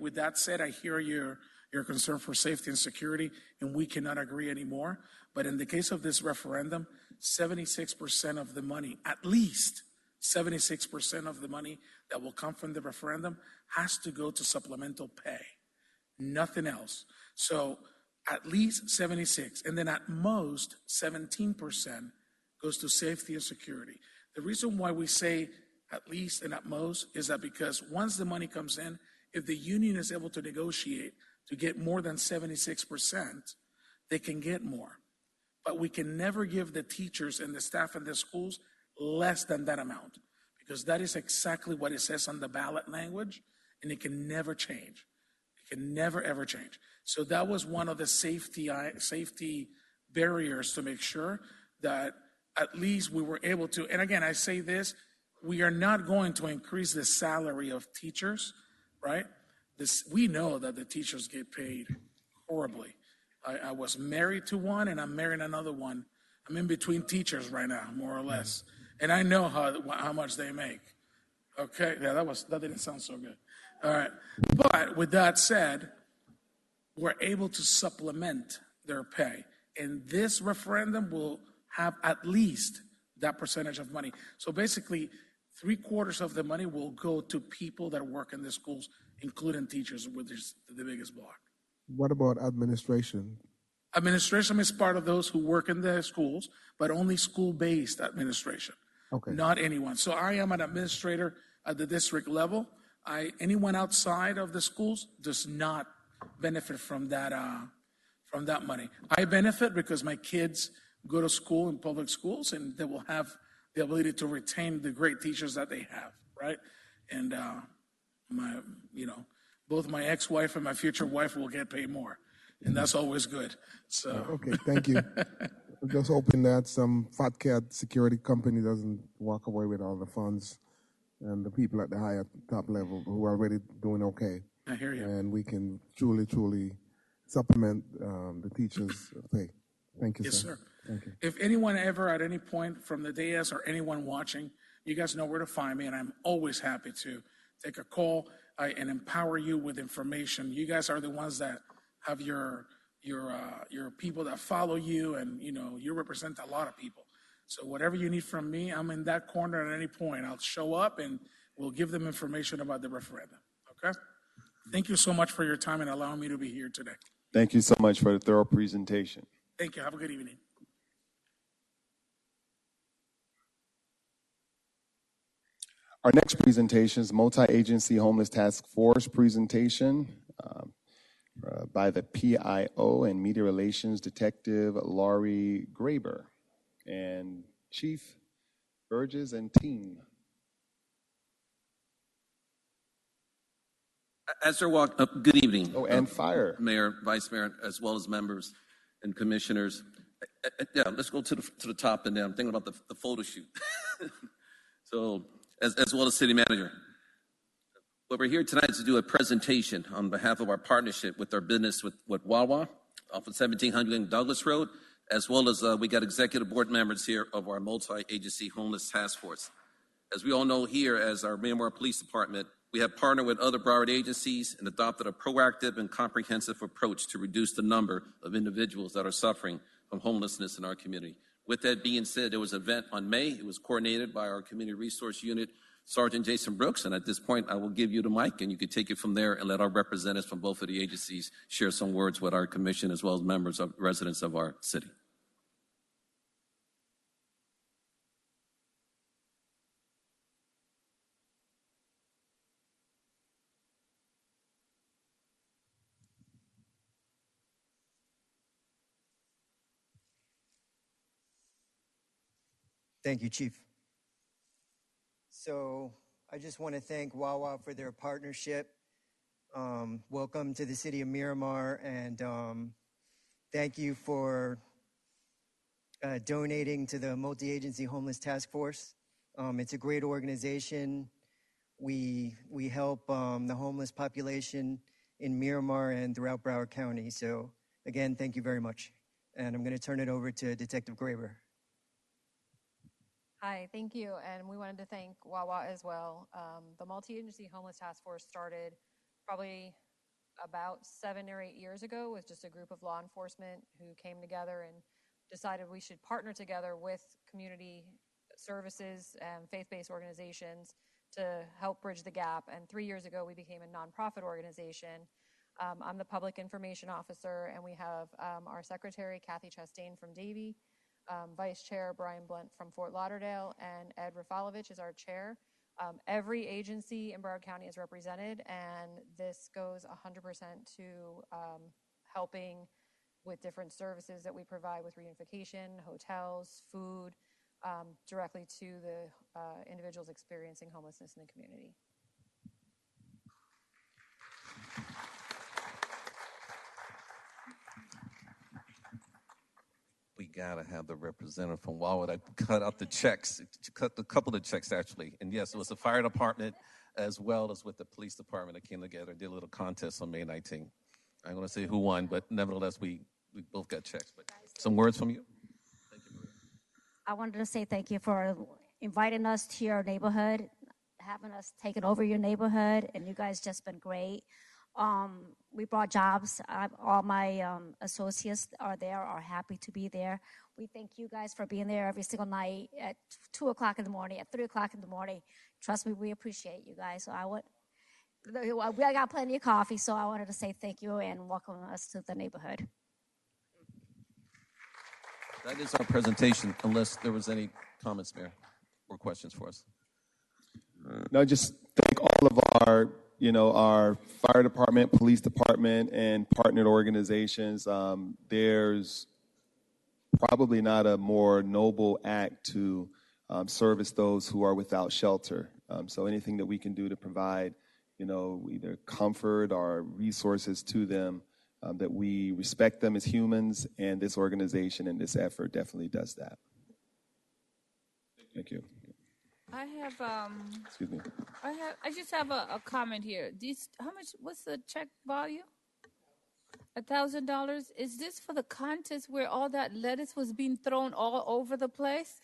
with that said, I hear your concern for safety and security, and we cannot agree anymore. But in the case of this referendum, 76% of the money, at least 76% of the money that will come from the referendum has to go to supplemental pay, nothing else. So at least 76, and then at most 17% goes to safety and security. The reason why we say at least and at most is that because once the money comes in, if the union is able to negotiate to get more than 76%, they can get more. But we can never give the teachers and the staff in the schools less than that amount, because that is exactly what it says on the ballot language, and it can never change. It can never, ever change. So that was one of the safety barriers to make sure that at least we were able to, and again, I say this, we are not going to increase the salary of teachers, right? We know that the teachers get paid horribly. I was married to one, and I'm marrying another one. I'm in between teachers right now, more or less. And I know how much they make. Okay, yeah, that didn't sound so good. All right, but with that said, we're able to supplement their pay. And this referendum will have at least that percentage of money. So basically, 3/4 of the money will go to people that work in the schools, including teachers, which is the biggest block. What about administration? Administration is part of those who work in the schools, but only school-based administration, not anyone. So I am an administrator at the district level. Anyone outside of the schools does not benefit from that money. I benefit because my kids go to school in public schools, and they will have the ability to retain the great teachers that they have, right? And both my ex-wife and my future wife will get paid more, and that's always good. So okay, thank you. I'm just hoping that some fat cat security company doesn't walk away with all the funds, and the people at the higher top level who are already doing okay. I hear you. And we can truly supplement the teachers' pay. Thank you, Yes, sir. sir. Thank you. If anyone ever at any point from the dais or anyone watching, you guys know where to find me, and I'm always happy to take a call and empower you with information. You guys are the ones that have your people that follow you, and you represent a lot of people. So whatever you need from me, I'm in that corner at any point. I'll show up and we'll give them information about the referendum. Okay? Thank you so much for your time and allowing me to be here today. Thank you so much for the thorough presentation. Thank you. Have a good evening. Our next presentation is Multi-Agency Homeless Task Force presentation by the PIO and Media Relations Detective Laurie Graber and Chief Burgess and team. As they're walking up, good evening. Oh, and fire. Mayor, Vice Mayor, as well as members and commissioners. Yeah, let's go to the top and down. I'm thinking about the photo shoot. So, as well as city manager. What we're here tonight is to do a presentation on behalf of our partnership with our business with Wawa off of 1700 Douglas Road, as well as we got executive board members here of our multi-agency homeless task force. As we all know here, as our Miramar Police Department, we have partnered with other Broward agencies and adopted a proactive and comprehensive approach to reduce the number of individuals that are suffering from homelessness in our community. With that being said, there was an event on May. It was coordinated by our Community Resource Unit Sergeant Jason Brooks. And at this point, I will give you the mic, and you can take it from there and let our representatives from both of the agencies share some words with our commission as well as members of residents of our city. Thank you, Chief. So I just want to thank Wawa for their partnership. Welcome to the city of Miramar, and thank you for donating to the Multi-Agency Homeless Task Force. It's a great organization. We help the homeless population in Miramar and throughout Broward County. So again, thank you very much. And I'm going to turn it over to Detective Graber. Hi, thank you. And we wanted to thank Wawa as well. The Multi-Agency Homeless Task Force started probably about 7 or 8 years ago with just a group of law enforcement who came together and decided we should partner together with community services and faith-based organizations to help bridge the gap. And 3 years ago, we became a nonprofit organization. I'm the public information officer, and we have our secretary, Kathy Chastain from Davie, Vice Chair Brian Blunt from Fort Lauderdale, and Ed Rafalovich is our chair. Every agency in Broward County is represented, and this goes 100% to helping with different services that we provide with reunification, hotels, food, directly to the individuals experiencing homelessness in the community. We gotta have the representative from Wawa that cut out the checks, cut a couple of checks actually. And yes, it was the fire department as well as with the police department that came together, did a little contest on May 19th. I'm gonna say who won, but nevertheless, we both got checks. But some words from you? Thank you, Maria. I wanted to say thank you for inviting us to your neighborhood, having us taken over your neighborhood, and you guys just been great. We brought jobs. All my associates are there, are happy to be there. We thank you guys for being there every single night at 2 o'clock in the morning, at 3 o'clock in the morning. Trust me, we appreciate you guys. So I got plenty of coffee, so I wanted to say thank you and welcome us to the neighborhood. That is our presentation, unless there was any comments, Mayor, or questions for us. No, just thank all of our fire department, police department, and partnered organizations. There's probably not a more noble act to service those who are without shelter. So anything that we can do to provide, either comfort or resources to them, that we respect them as humans, and this organization and this effort definitely does that. Thank you. I have Excuse me. I just have a comment here. What's the check value? $1,000. Is this for the contest where all that lettuce was being thrown all over the place?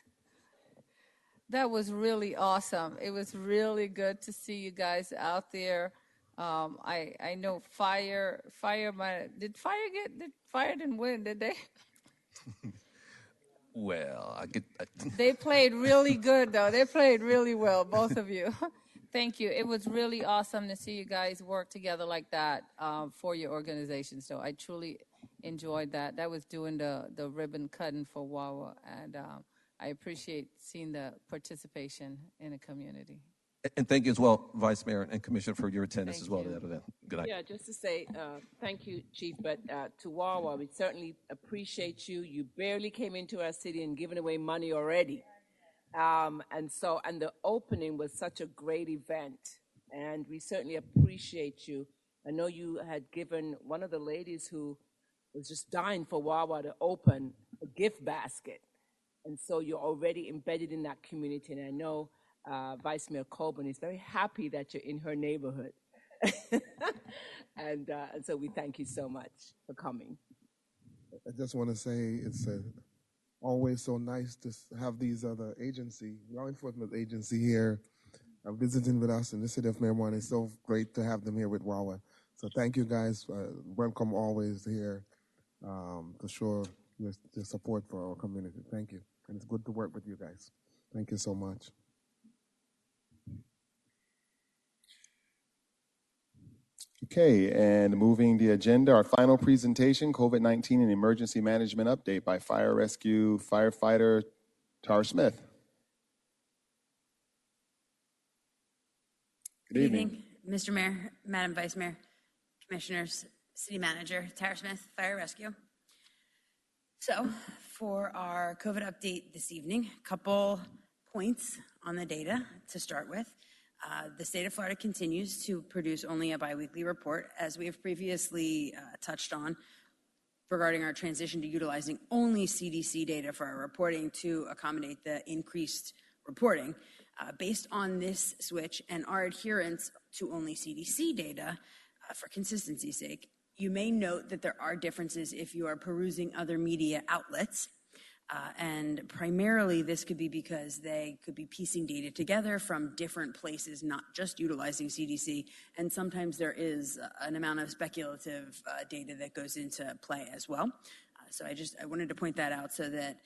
That was really awesome. It was really good to see you guys out there. I know fire didn't win, did they? Well, They played really good, though. They played really well, both of you. Thank you. It was really awesome to see you guys work together like that for your organization. So I truly enjoyed that. That was doing the ribbon cutting for Wawa, and I appreciate seeing the participation in the community. And thank you as well, Vice Mayor and Commissioner, for your attendance as well to that event. Good night. Yeah, just to say thank you, Chief, but to Wawa, we certainly appreciate you. You barely came into our city and given away money already. And the opening was such a great event, and we certainly appreciate you. I know you had given one of the ladies who was just dying for Wawa to open a gift basket. And so you're already embedded in that community, and I know Vice Mayor Colburn is very happy that you're in her neighborhood. and so we thank you so much for coming. I just want to say it's always so nice to have these other law enforcement agency here visiting with us in the city of Miramar. It's so great to have them here with Wawa. So thank you guys. Welcome always here to show your support for our community. Thank you. And it's good to work with you guys. Thank you so much. Okay, and moving the agenda, our final presentation, COVID-19 and Emergency Management Update by Fire Rescue Firefighter Tara Smith. Good evening. Mr. Mayor, Madam Vice Mayor, Commissioners, City Manager, Tara Smith, Fire Rescue. So for our COVID update this evening, a couple points on the data to start with. The state of Florida continues to produce only a biweekly report, as we have previously touched on regarding our transition to utilizing only CDC data for our reporting to accommodate the increased reporting. Based on this switch and our adherence to only CDC data, for consistency's sake, you may note that there are differences if you are perusing other media outlets. And primarily this could be because they could be piecing data together from different places, not just utilizing CDC. And sometimes there is an amount of speculative data that goes into play as well. So I wanted to point that out so that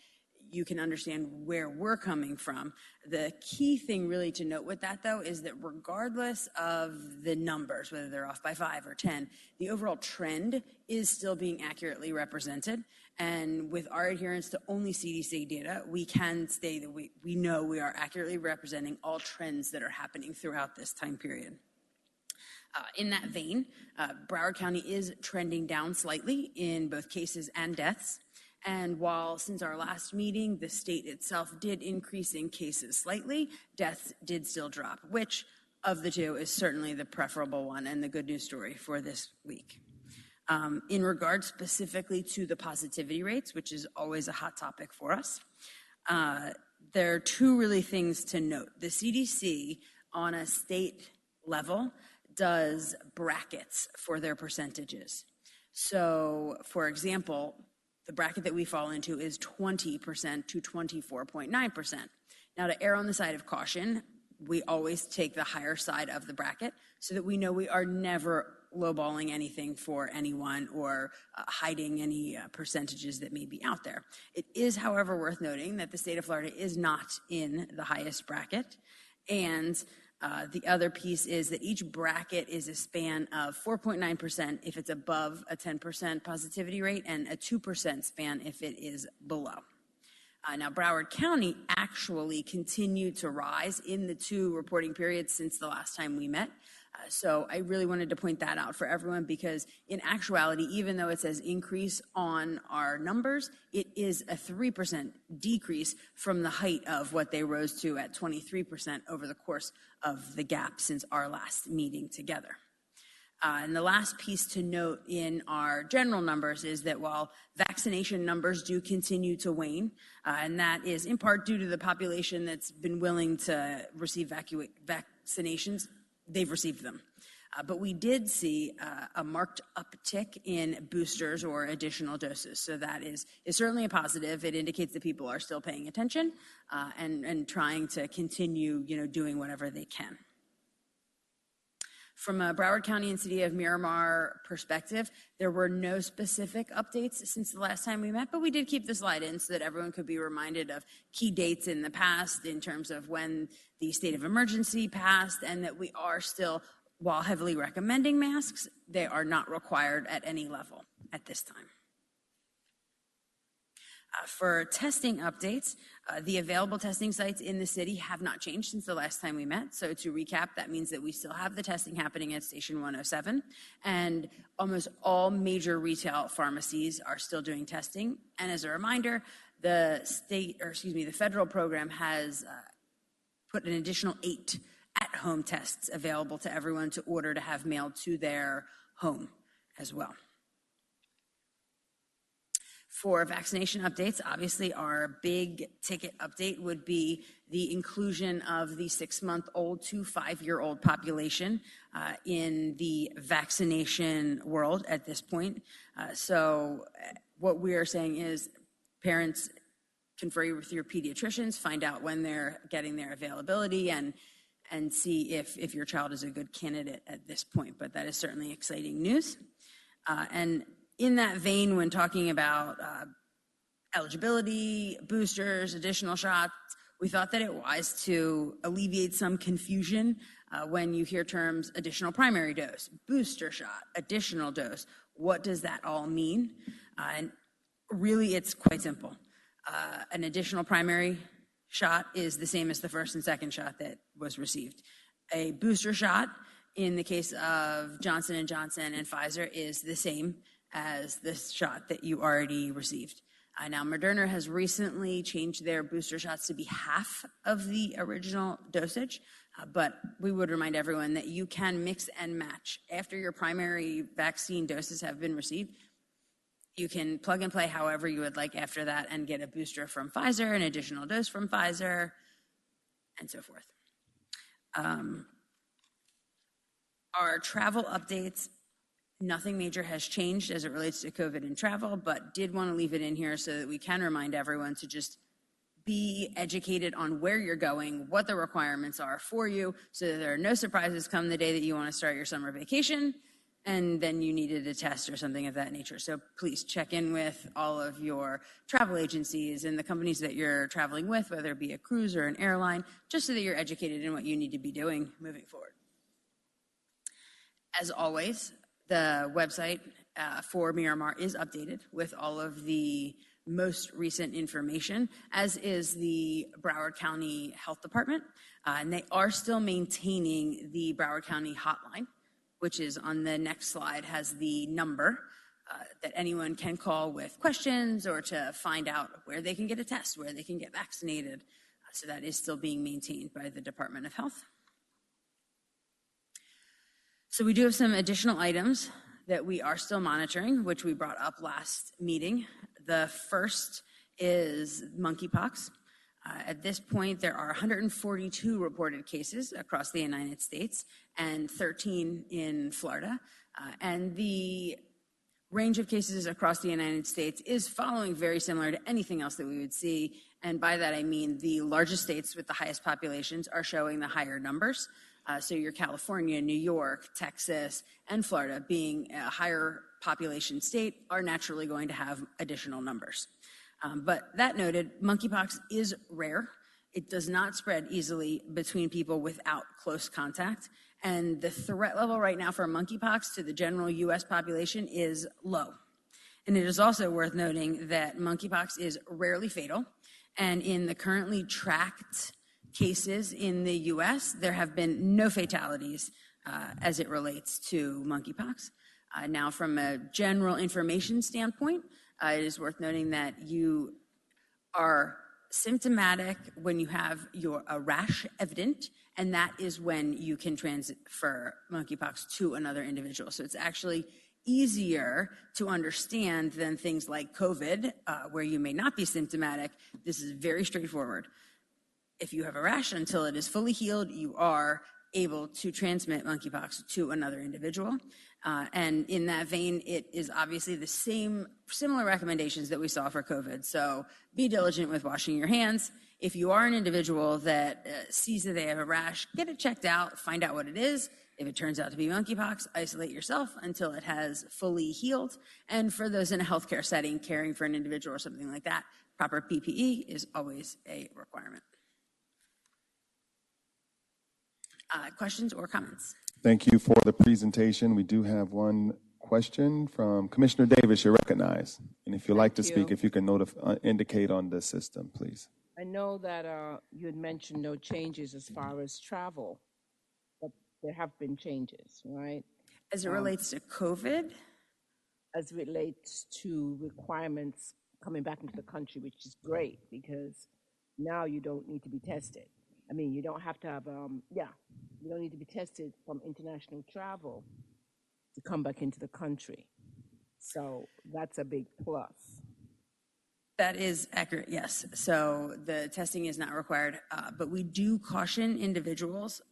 you can understand where we're coming from. The key thing really to note with that, though, is that regardless of the numbers, whether they're off by 5 or 10, the overall trend is still being accurately represented. And with our adherence to only CDC data, we can say that we know we are accurately representing all trends that are happening throughout this time period. In that vein, Broward County is trending down slightly in both cases and deaths. And while since our last meeting, the state itself did increase in cases slightly, deaths did still drop, which of the two is certainly the preferable one and the good news story for this week. In regard specifically to the positivity rates, which is always a hot topic for us, there are two really things to note. The CDC on a state level does brackets for their percentages. So, for example, the bracket that we fall into is 20% to 24.9%. Now, to err on the side of caution, we always take the higher side of the bracket so that we know we are never lowballing anything for anyone or hiding any percentages that may be out there. It is, however, worth noting that the state of Florida is not in the highest bracket. And the other piece is that each bracket is a span of 4.9% if it's above a 10% positivity rate and a 2% span if it is below. Now, Broward County actually continued to rise in the two reporting periods since the last time we met. So I really wanted to point that out for everyone because in actuality, even though it says increase on our numbers, it is a 3% decrease from the height of what they rose to at 23% over the course of the gap since our last meeting together. And the last piece to note in our general numbers is that while vaccination numbers do continue to wane, and that is in part due to the population that's been willing to receive vaccinations, they've received them. But we did see a marked uptick in boosters or additional doses. So that is certainly a positive. It indicates that people are still paying attention and trying to continue, doing whatever they can. From a Broward County and City of Miramar perspective, there were no specific updates since the last time we met, but we did keep the slide in so that everyone could be reminded of key dates in the past in terms of when the state of emergency passed and that we are still, while heavily recommending masks, they are not required at any level at this time. For testing updates, the available testing sites in the city have not changed since the last time we met. So to recap, that means that we still have the testing happening at Station 107, and almost all major retail pharmacies are still doing testing. And as a reminder, the federal program has put an additional 8 at-home tests available to everyone to order to have mailed to their home as well. For vaccination updates, obviously our big ticket update would be the inclusion of the 6-month-old to 5-year-old population in the vaccination world at this point. So what we are saying is parents confer with your pediatricians, find out when they're getting their availability and see if your child is a good candidate at this point. But that is certainly exciting news. And in that vein, when talking about eligibility, boosters, additional shots, we thought that it wise to alleviate some confusion When you hear terms additional primary dose, booster shot, additional dose, what does that all mean? And really, it's quite simple. An additional primary shot is the same as the first and second shot that was received. A booster shot, in the case of Johnson & Johnson and Pfizer, is the same as the shot that you already received. Now, Moderna has recently changed their booster shots to be half of the original dosage, but we would remind everyone that you can mix and match. After your primary vaccine doses have been received, you can plug and play however you would like after that and get a booster from Pfizer, an additional dose from Pfizer, and so forth. Our travel updates, nothing major has changed as it relates to COVID and travel, but did want to leave it in here so that we can remind everyone to just be educated on where you're going, what the requirements are for you, so that there are no surprises come the day that you want to start your summer vacation, and then you needed a test or something of that nature. So please check in with all of your travel agencies and the companies that you're traveling with, whether it be a cruise or an airline, just so that you're educated in what you need to be doing moving forward. As always, the website for Miramar is updated with all of the most recent information, as is the Broward County Health Department. And they are still maintaining the Broward County hotline, which is on the next slide, has the number that anyone can call with questions or to find out where they can get a test, where they can get vaccinated. So that is still being maintained by the Department of Health. So we do have some additional items that we are still monitoring, which we brought up last meeting. The first is monkeypox. At this point, there are 142 reported cases across the United States and 13 in Florida. And the range of cases across the United States is following very similar to anything else that we would see. And by that, I mean the largest states with the highest populations are showing the higher numbers. So your California, New York, Texas, and Florida, being a higher population state, are naturally going to have additional numbers. But that noted, monkeypox is rare. It does not spread easily between people without close contact. And the threat level right now for monkeypox to the general US population is low. And it is also worth noting that monkeypox is rarely fatal. And in the currently tracked cases in the US, there have been no fatalities as it relates to monkeypox. Now, from a general information standpoint, it is worth noting that you are symptomatic when you have a rash evident, and that is when you can transfer monkeypox to another individual. So it's actually easier to understand than things like COVID, where you may not be symptomatic. This is very straightforward. If you have a rash, until it is fully healed, you are able to transmit monkeypox to another individual. And in that vein, it is obviously the similar recommendations that we saw for COVID. So be diligent with washing your hands. If you are an individual that sees that they have a rash, get it checked out, find out what it is. If it turns out to be monkeypox, isolate yourself until it has fully healed. And for those in a healthcare setting, caring for an individual or something like that, proper PPE is always a requirement. Questions or comments? Thank you for the presentation. We do have one question from Commissioner Davis. You're recognized. And if you'd like to speak, if you can indicate on the system, please. I know that you had mentioned no changes as far as travel, but there have been changes, right? As it relates to COVID? As it relates to requirements coming back into the country, which is great because now you don't need to be tested. I mean, you don't have to have, you don't need to be tested from international travel to come back into the country. So that's a big plus. That is accurate, yes. So the testing is not required, but we do caution individuals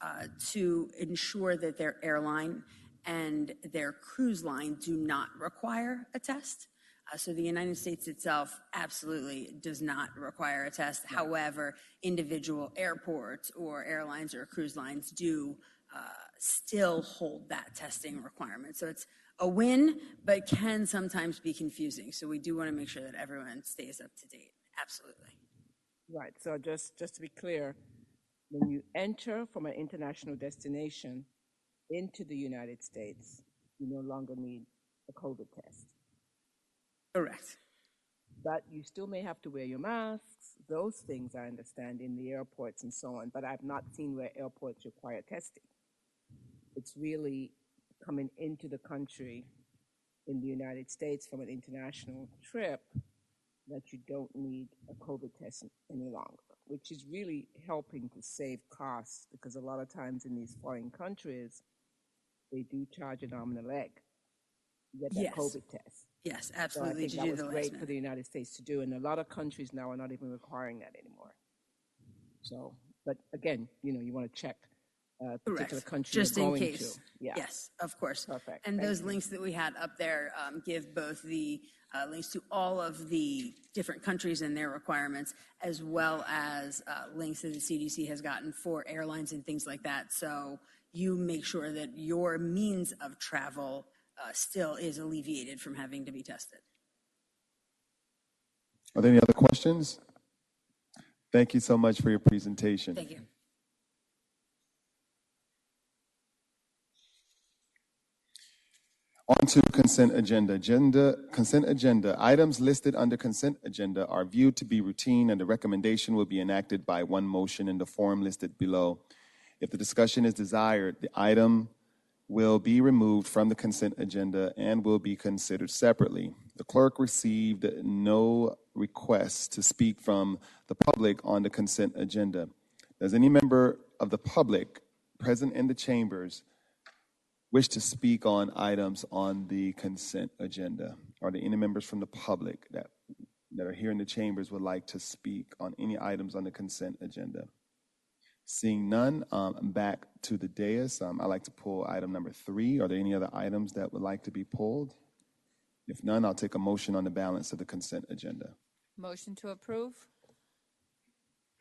to ensure that their airline and their cruise line do not require a test. So the United States itself absolutely does not require a test. However, individual airports or airlines or cruise lines do still hold that testing requirement. So it's a win, but can sometimes be confusing. So we do want to make sure that everyone stays up to date. Absolutely. Right. So just to be clear, when you enter from an international destination into the United States, you no longer need a COVID test. Correct. But you still may have to wear your masks. Those things I understand in the airports and so on, but I've not seen where airports require testing. It's really coming into the country in the United States from an international trip that you don't need a COVID test any longer, which is really helping to save costs because a lot of times in these foreign countries, they do charge an arm and a leg to get that Yes. COVID test. Yes, So I absolutely. think To that do was the last great for minute. the United States to do, and a lot of countries now are not even requiring that anymore. So, but again, you want to check particular Correct. country Just you're in going case. to. Yeah. Yes, of course. Perfect. And Thank those you. links that we had up there give both the links to all of the different countries and their requirements, as well as links that the CDC has gotten for airlines and things like that. So you make sure that your means of travel still is alleviated from having to be tested. Are there any other questions? Thank you so much for your presentation. Thank you. On to consent agenda. Consent agenda. Items listed under consent agenda are viewed to be routine, and the recommendation will be enacted by one motion in the form listed below. If the discussion is desired, the item will be removed from the consent agenda and will be considered separately. The clerk received no requests to speak from the public on the consent agenda. Does any member of the public present in the chambers wish to speak on items on the consent agenda? Are there any members from the public that are here in the chambers would like to speak on any items on the consent agenda? Seeing none, back to the dais. I'd like to pull item number 3. Are there any other items that would like to be pulled? If none, I'll take a motion on the balance of the consent agenda. Motion to approve?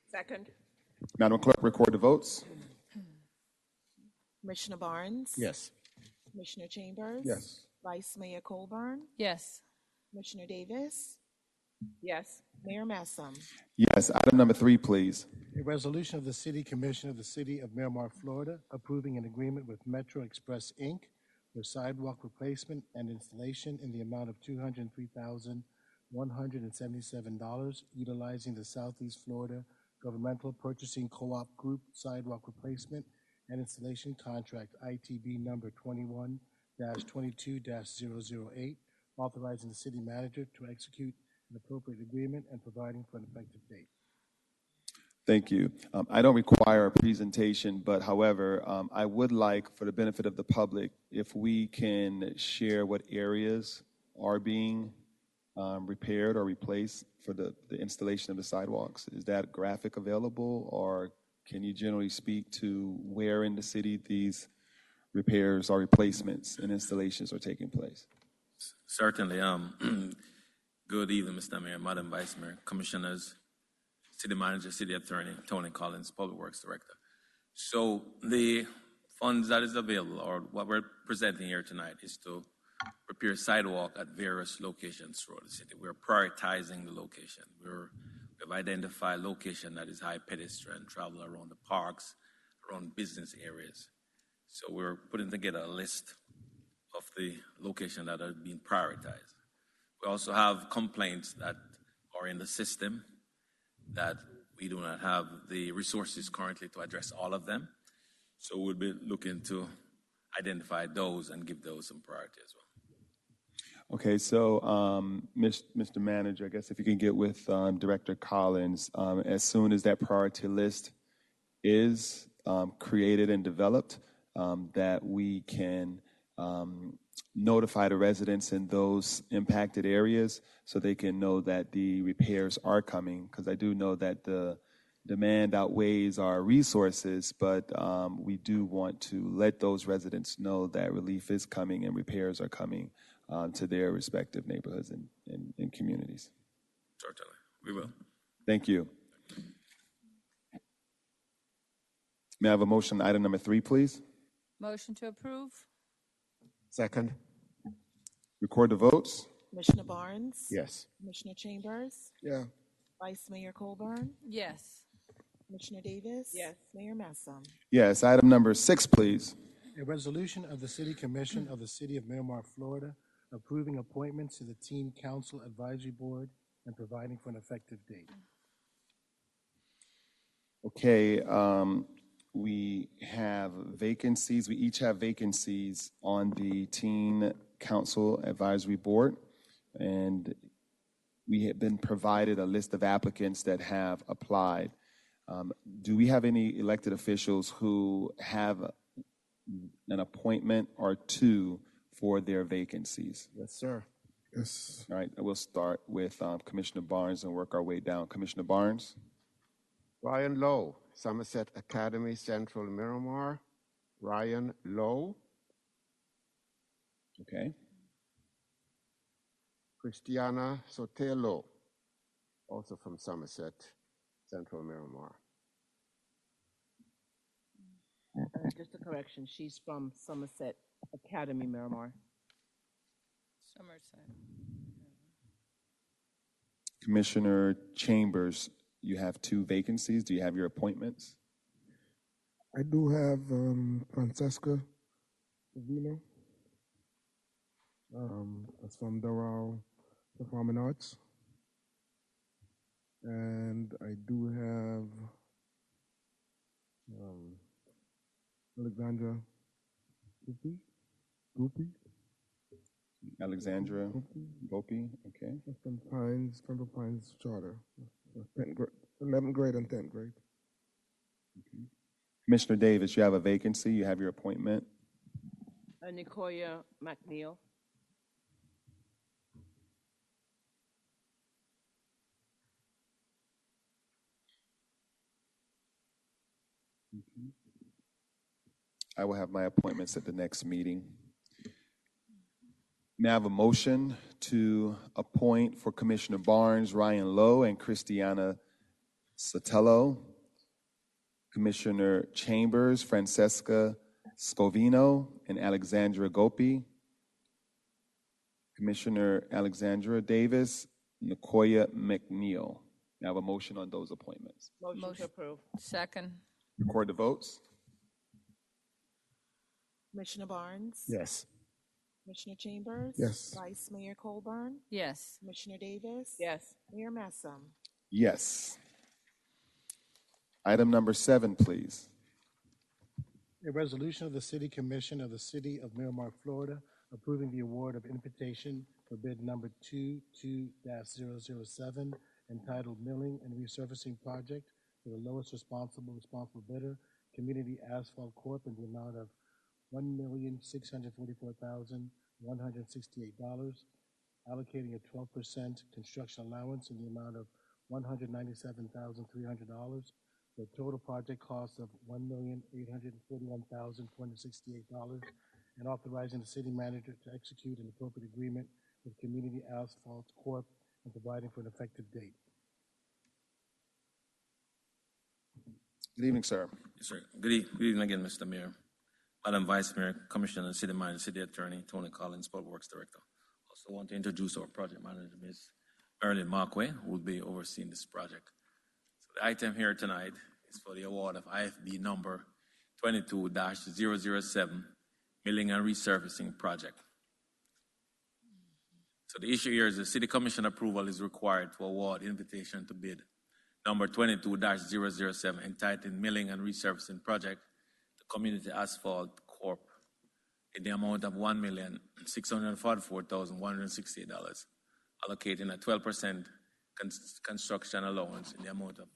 Second. Madam Clerk, record the votes. Commissioner Barnes? Yes. Commissioner Chambers? Yes. Vice Mayor Colburn? Yes. Commissioner Davis? Yes. Mayor Massam? Yes. Item number 3, please. A resolution of the City Commission of the City of Miramar, Florida, approving an agreement with Metro Express, Inc. for sidewalk replacement and installation in the amount of $203,177, utilizing the Southeast Florida Governmental Purchasing Co-op Group Sidewalk Replacement and Installation Contract, ITB number 21-22-008, authorizing the city manager to execute an appropriate agreement and providing for an effective date. Thank you. I don't require a presentation, but however, I would like, for the benefit of the public, if we can share what areas are being repaired or replaced for the installation of the sidewalks. Is that graphic available, or can you generally speak to where in the city these repairs or replacements and installations are taking place? Certainly. Good evening, Mr. Mayor, Madam Vice Mayor, Commissioners, City Manager, City Attorney, Tony Collins, Public Works Director. So the funds that is available, or what we're presenting here tonight, is to repair sidewalk at various locations throughout the city. We're prioritizing the location. We've identified location that is high pedestrian travel around the parks, around business areas. So we're putting together a list of the locations that are being prioritized. We also have complaints that are in the system that we do not have the resources currently to address all of them. So we'll be looking to identify those and give those some priority as well. Okay, so Mr. Manager, I guess if you can get with Director Collins, as soon as that priority list is created and developed, that we can notify the residents in those impacted areas so they can know that the repairs are coming, because I do know that the demand outweighs our resources, but we do want to let those residents know that relief is coming and repairs are coming to their respective neighborhoods and communities. Certainly, we will. Thank you. May I have a motion on item number 3, please? Motion to approve? Second. Record the votes. Commissioner Barnes? Yes. Commissioner Chambers? Yeah. Vice Mayor Colburn? Yes. Commissioner Davis? Yes. Mayor Messam? Yes. Item number 6, please. A resolution of the City Commission of the City of Miramar, Florida, approving appointments to the Teen Council Advisory Board and providing for an effective date. Okay, we have vacancies. We each have vacancies on the Teen Council Advisory Board, and we have been provided a list of applicants that have applied. Do we have any elected officials who have an appointment or two for their vacancies? Yes, sir. Yes. All right, we'll start with Commissioner Barnes and work our way down. Commissioner Barnes? Ryan Lowe, Somerset Academy, Central Miramar. Ryan Lowe. Okay. Christiana Sotelo, also from Somerset, Central Miramar. Just a correction, she's from Somerset Academy, Miramar. Somerset. Commissioner Chambers, you have 2 vacancies. Do you have your appointments? I do have Francesca Savino. That's from Doral Performing Arts. And I do have Alexandra Goopy. Alexandra Gopi, okay. That's from Pembroke Pines Charter. 11th grade and 10th grade. Okay. Commissioner Davis, you have a vacancy. You have your appointment. Nicoya McNeil. I will have my appointments at the next meeting. May I have a motion to appoint for Commissioner Barnes, Ryan Lowe, and Christiana Sotelo, Commissioner Chambers, Francesca Scovino, and Alexandra Gopi, Commissioner Alexandra Davis, Nicoya McNeil. May I have a motion on those appointments? Motion to approve. Second. Record the votes. Commissioner Barnes? Yes. Commissioner Chambers? Yes. Vice Mayor Colburn? Yes. Commissioner Davis? Yes. Mayor Messam? Yes. Item number 7, please. A resolution of the City Commission of the City of Miramar, Florida, approving the award of invitation for bid number 22-007, entitled Milling and Resurfacing Project for the lowest responsible bidder, Community Asphalt Corp., in the amount of $1,644,168, allocating a 12% construction allowance in the amount of $197,300, for a total project cost of $1,841,468, and authorizing the city manager to execute an appropriate agreement with Community Asphalt Corp. And providing for an effective date. Good evening, sir. Yes, sir. Good evening again, Mr. Mayor, Madam Vice Mayor, Commissioner, City Manager, City Attorney, Tony Collins, Public Works Director. Also want to introduce our project manager, Ms. Marilyn Markway, who will be overseeing this project. So the item here tonight is for the award of IFB number 22-007, Milling and Resurfacing Project. So the issue here is the City Commission approval is required to award invitation to bid number 22-007, entitled Milling and Resurfacing Project to Community Asphalt Corp. in the amount of $1,644,168, allocating a 12% construction allowance in the amount of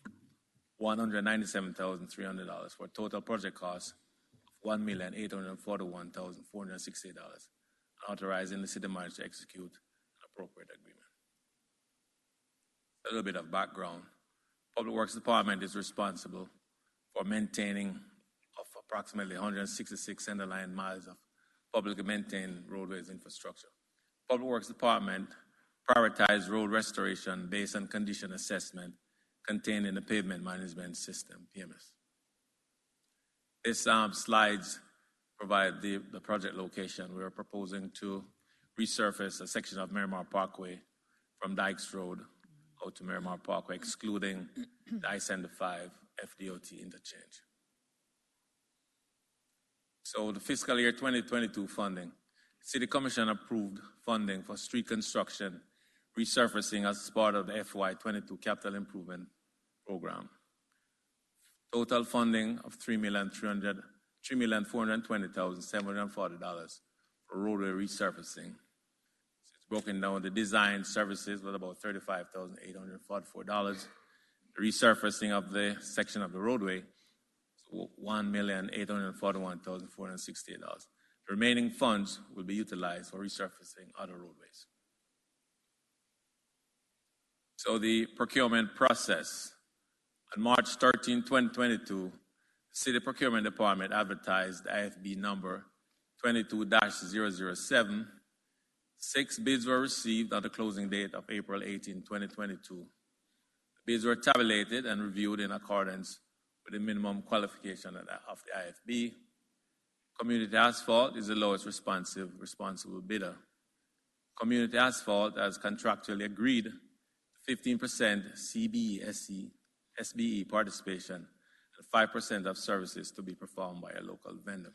$197,300 for a total project cost of $1,841,468, authorizing the city manager to execute an appropriate agreement. A little bit of background. Public Works Department is responsible for maintaining of approximately 166 center-line miles of publicly maintained roadways infrastructure. Public Works Department prioritizes road restoration based on condition assessment contained in the Pavement Management System, PMS. This slides provide the project location. We are proposing to resurface a section of Miramar Parkway from Dykes Road out to Miramar Parkway, excluding the I-75 FDOT interchange. So the fiscal year 2022 funding. City Commission approved funding for street construction resurfacing as part of the FY22 Capital Improvement Program. Total funding of $3,420,740 for roadway resurfacing. So it's broken down. The design services was about $35,844. The resurfacing of the section of the roadway, so $1,841,468. The remaining funds will be utilized for resurfacing other roadways. So the procurement process. On March 13, 2022, the City Procurement Department advertised IFB number 22-007. 6 bids were received on the closing date of April 18, 2022. The bids were tabulated and reviewed in accordance with the minimum qualification of the IFB. Community Asphalt is the lowest responsible bidder. Community Asphalt has contractually agreed 15% CBE, SBE participation, and 5% of services to be performed by a local vendor.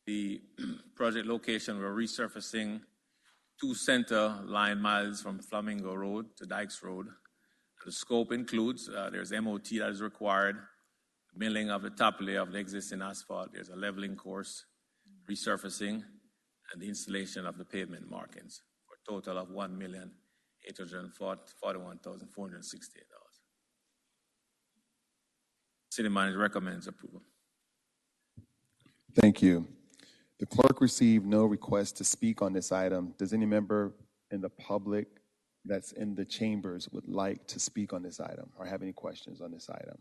The project location, we're resurfacing 2 center line miles from Flamingo Road to Dykes Road. The scope includes, there's MOT that is required, milling of the top layer of the existing asphalt, there's a leveling course, resurfacing, and the installation of the pavement markings for a total of $1,841,468. City manager recommends approval. Thank you. The clerk received no request to speak on this item. Does any member in the public that's in the chambers would like to speak on this item or have any questions on this item?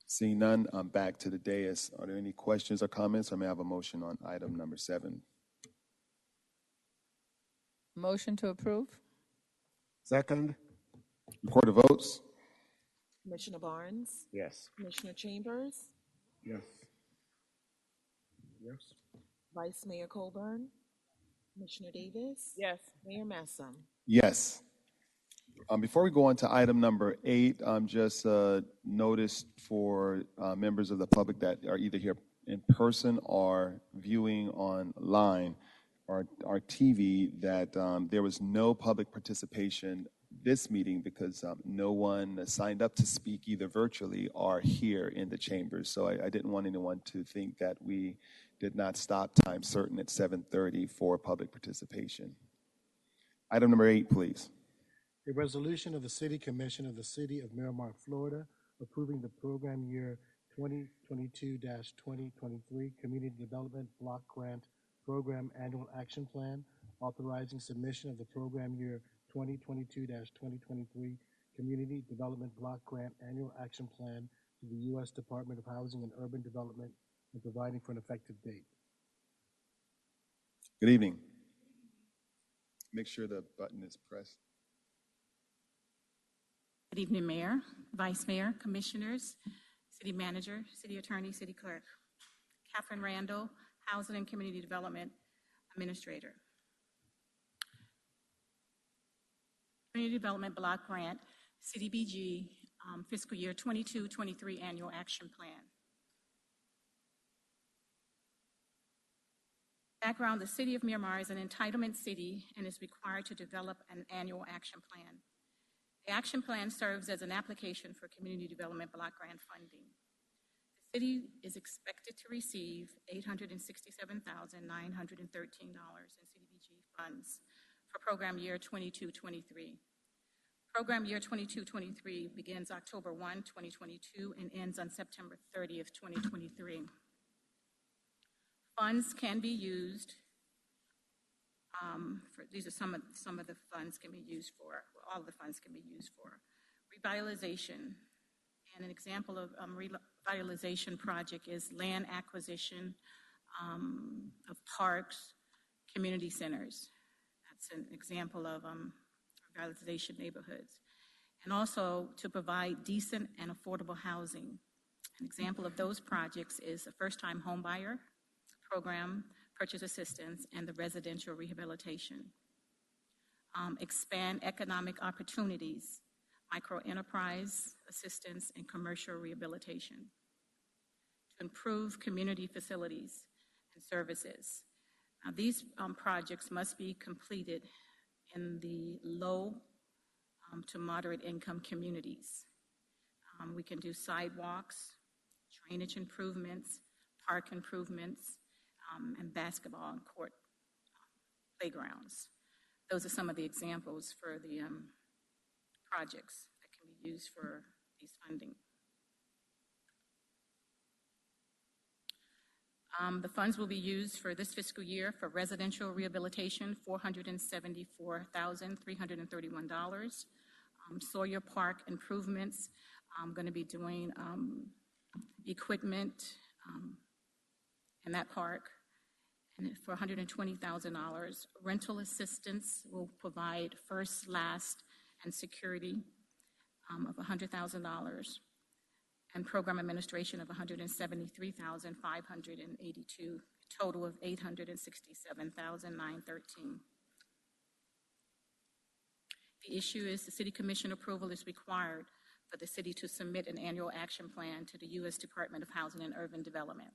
Seeing none, I'm back to the dais. Are there any questions or comments, or may I have a motion on item number 7? Motion to approve. Second. Record the votes. Commissioner Barnes? Yes. Commissioner Chambers? Yes. Yes. Vice Mayor Colburn? Commissioner Davis? Yes. Mayor Messam? Yes. Before we go on to item number 8, just noticed for members of the public that are either here in person or viewing online or TV that there was no public participation this meeting because no one signed up to speak either virtually or here in the chambers. So I didn't want anyone to think that we did not stop time certain at 7:30 for public participation. Item number 8, please. A resolution of the City Commission of the City of Miramar, Florida, approving the program year 2022-2023 Community Development Block Grant Program Annual Action Plan, authorizing submission of the program year 2022-2023 Community Development Block Grant Annual Action Plan to the U.S. Department of Housing and Urban Development and providing for an effective date. Good evening. Make sure the button is pressed. Good evening, Mayor, Vice Mayor, Commissioners, City Manager, City Attorney, City Clerk. Catherine Randall, Housing and Community Development Administrator. Community Development Block Grant, CDBG, fiscal year 22-23 Annual Action Plan. Background, the City of Miramar is an entitlement city and is required to develop an annual action plan. The action plan serves as an application for community development block grant funding. The city is expected to receive $867,913 in CDBG funds for program year 22-23. Program year 22-23 begins October 1, 2022 and ends on September 30th, 2023. Funds can be used these are some of the funds can be used for, well, all of the funds can be used for revitalization. And an example of revitalization project is land acquisition of parks, community centers. That's an example of revitalization neighborhoods. And also to provide decent and affordable housing. An example of those projects is a first-time home buyer program, purchase assistance, and the residential rehabilitation. expand economic opportunities, microenterprise assistance, and commercial rehabilitation, to improve community facilities and services. Now, these projects must be completed in the low to moderate income communities. We can do sidewalks, drainage improvements, park improvements, and basketball and court playgrounds. Those are some of the examples for the projects that can be used for these funding. The funds will be used for this fiscal year for residential rehabilitation, $474,331. Sawyer Park improvements, I'm going to be doing equipment in that park, and for $120,000. Rental assistance will provide first, last, and security of $100,000, and program administration of $173,582, total of $867,913. The issue is the City Commission approval is required for the city to submit an annual action plan to the U.S. Department of Housing and Urban Development.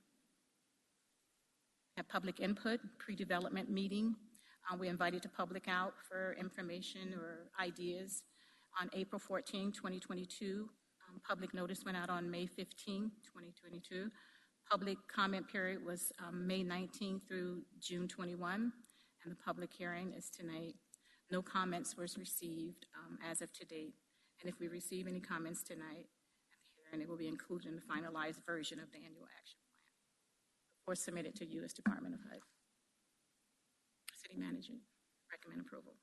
At public input, pre-development meeting, we invited the public out for information or ideas on April 14, 2022. Public notice went out on May 15, 2022. Public comment period was May 19 through June 21, and the public hearing is tonight. No comments was received as of today, and if we receive any comments tonight at the hearing, it will be included in the finalized version of the annual action plan or submitted to U.S. Department of HUD. City Manager, recommend approval.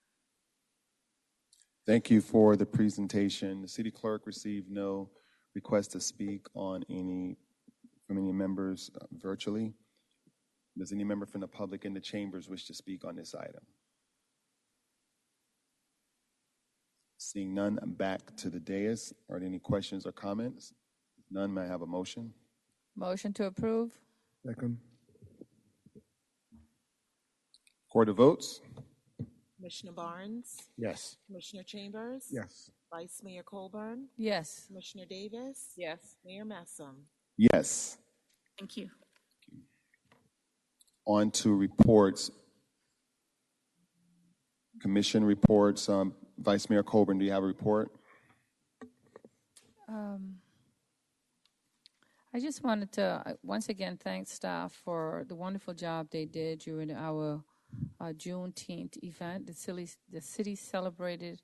Thank you for the presentation. The city clerk received no request to speak on from any members virtually. Does any member from the public in the chambers wish to speak on this item? Seeing none, back to the dais. Are there any questions or comments? None, may I have a motion? Motion to approve. Second. Record the votes. Commissioner Barnes? Yes. Commissioner Chambers? Yes. Vice Mayor Colburn? Yes. Commissioner Davis? Yes. Mayor Messam? Yes. Thank you. On to reports. Commission reports. Vice Mayor Colburn, do you have a report? I just wanted to once again thank staff for the wonderful job they did during our Juneteenth event. The city celebrated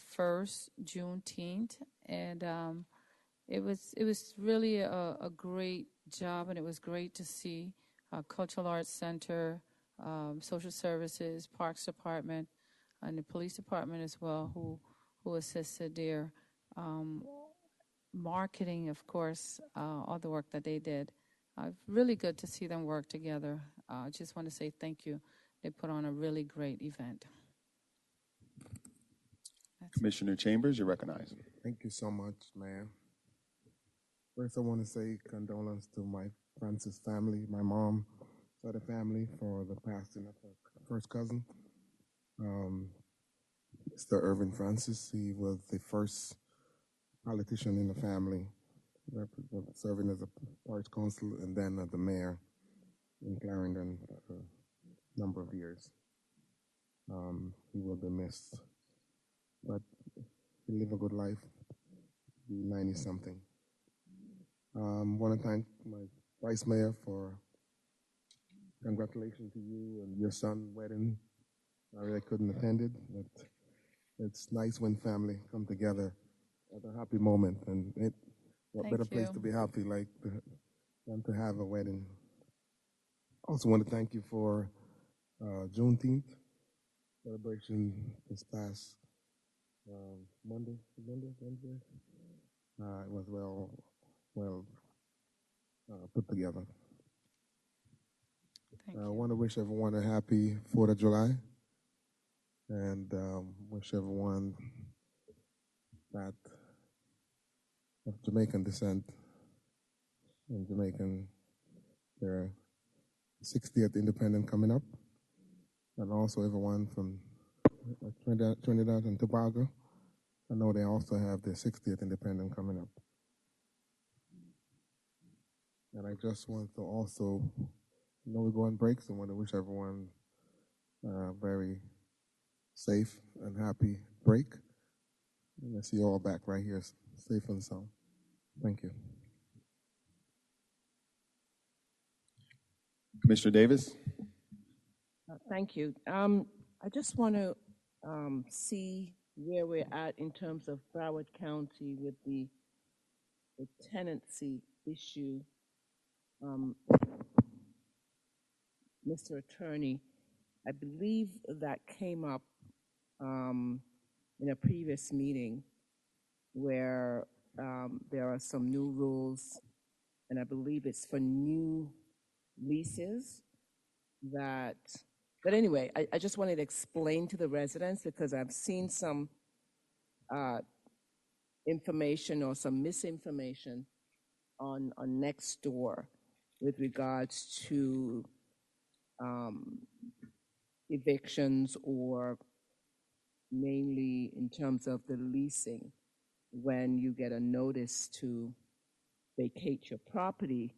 first Juneteenth, and it was really a great job, and it was great to see Cultural Arts Center, Social Services, Parks Department, and the Police Department as well, who assisted there. Marketing, of course, all the work that they did. Really good to see them work together. I just want to say thank you. They put on a really great event. Commissioner Chambers, you're recognized. Thank you so much, Mayor. First, I want to say condolence to my Francis family, my mom, side of family, for the passing of her first cousin, Mr. Irvin Francis. He was the first politician in the family, serving as a parish council and then the mayor in Clarendon for a number of years. He will be missed, but he lived a good life, be 90-something. Want to thank my vice mayor for congratulations to you and your son's wedding. Sorry I couldn't attend it, but it's nice when family come together at a happy moment, and what better place to be happy than to have a wedding. Also want to thank you for Juneteenth celebration this past Wednesday. It was well put together. I want to wish everyone a happy 4th of July, and wish everyone that of Jamaican descent and Jamaican, their 60th independence coming up, and also everyone from Trinidad and Tobago. I know they also have their 60th independence coming up. And I just want to also, we go on breaks, and want to wish everyone a very safe and happy break. And I see you all back right here, safe and sound. Thank you. Commissioner Davis? Thank you. I just want to see where we're at in terms of Broward County with the tenancy issue. Mr. Attorney, I believe that came up in a previous meeting where there are some new rules, and I believe it's for new leases but anyway, I just wanted to explain to the residents because I've seen some information or some misinformation on Nextdoor with regards to evictions or mainly in terms of the leasing. When you get a notice to vacate your property,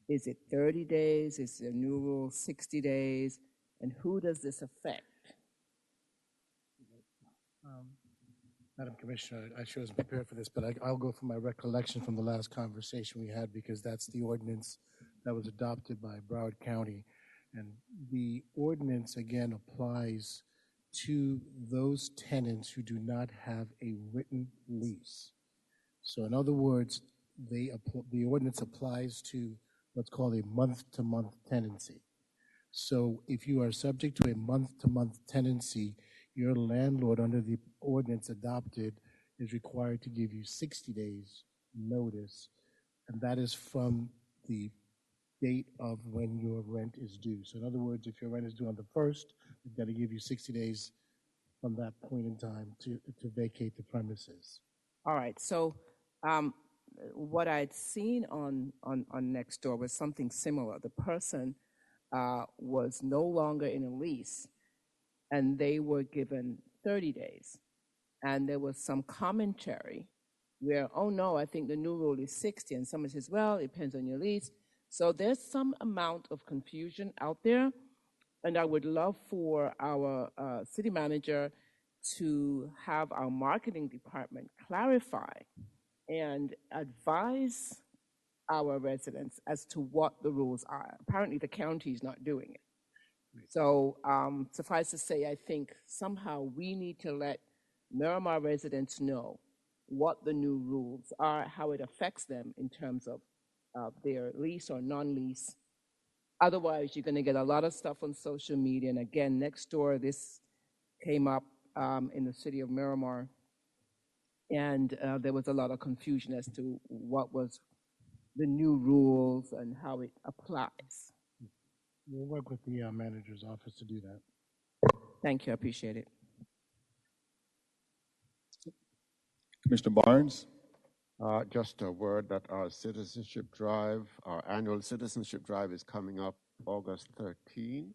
is it 30 days? Is the new rule 60 days? And who does this affect? Madam Commissioner, I sure wasn't prepared for this, but I'll go from my recollection from the last conversation we had because that's the ordinance that was adopted by Broward County. And the ordinance, again, applies to those tenants who do not have a written lease. So in other words, the ordinance applies to what's called a month-to-month tenancy. So if you are subject to a month-to-month tenancy, your landlord under the ordinance adopted is required to give you 60 days notice, and that is from the date of when your rent is due. So in other words, if your rent is due on the 1st, they've got to give you 60 days from that point in time to vacate the premises. All right, so what I'd seen on Nextdoor was something similar. The person was no longer in a lease, and they were given 30 days. And there was some commentary where, oh no, I think the new rule is 60. And someone says, well, it depends on your lease. So there's some amount of confusion out there. And I would love for our city manager to have our marketing department clarify and advise our residents as to what the rules are. Apparently the county is not doing it. So suffice to say, I think somehow we need to let Miramar residents know what the new rules are, how it affects them in terms of their lease or non-lease. Otherwise, you're going to get a lot of stuff on social media. And again, Nextdoor, this came up in the city of Miramar. And there was a lot of confusion as to what was the new rules and how it applies. We'll work with the manager's office to do that. Thank you, I appreciate it. Commissioner Barnes? Just a word that our citizenship drive, our annual citizenship drive is coming up August 13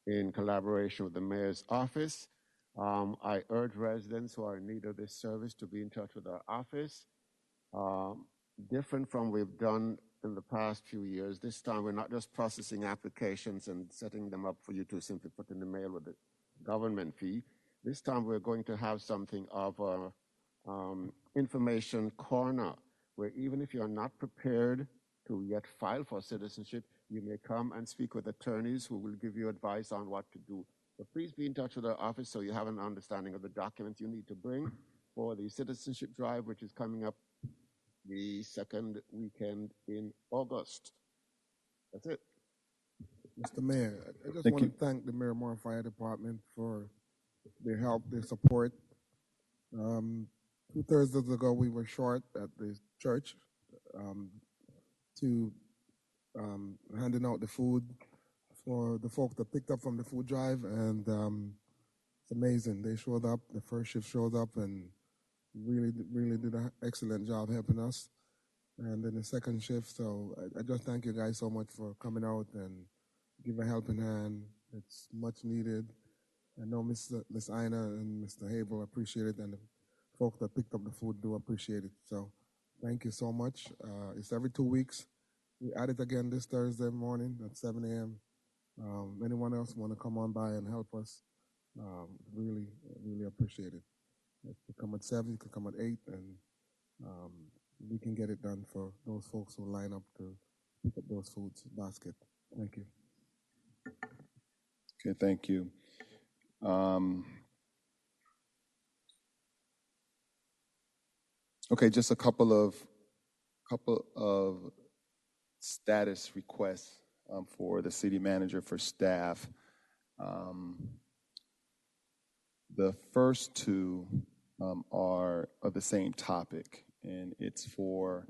in collaboration with the mayor's office. I urge residents who are in need of this service to be in touch with our office. Different from we've done in the past few years, this time we're not just processing applications and setting them up for you to simply put in the mail with the government fee. This time we're going to have something of a information corner, where even if you're not prepared to yet file for citizenship, you may come and speak with attorneys who will give you advice on what to do. So please be in touch with our office so you have an understanding of the documents you need to bring for the citizenship drive, which is coming up the second weekend in August. That's it. Mr. Mayor, I just want to thank the Miramar Fire Department for their help, their support. 2 Thursdays ago, we were short at the church to handing out the food for the folks that picked up from the food drive, and it's amazing. They showed up, the first shift showed up, and really did an excellent job helping us. And then the second shift, so I just thank you guys so much for coming out and give a helping hand. It's much needed. I know Miss Ina and Mr. Habel appreciate it, and the folks that picked up the food do appreciate it. So thank you so much. It's every 2 weeks. We add it again this Thursday morning at 7 a.m. Anyone else want to come on by and help us? Really, really appreciate it. If you come at 7, you can come at 8, and um, we can get it done for those folks who line up to pick up those foods basket. Thank you. Okay, thank you. Okay, just a couple of status requests for the city manager for staff. The first two are of the same topic, and it's for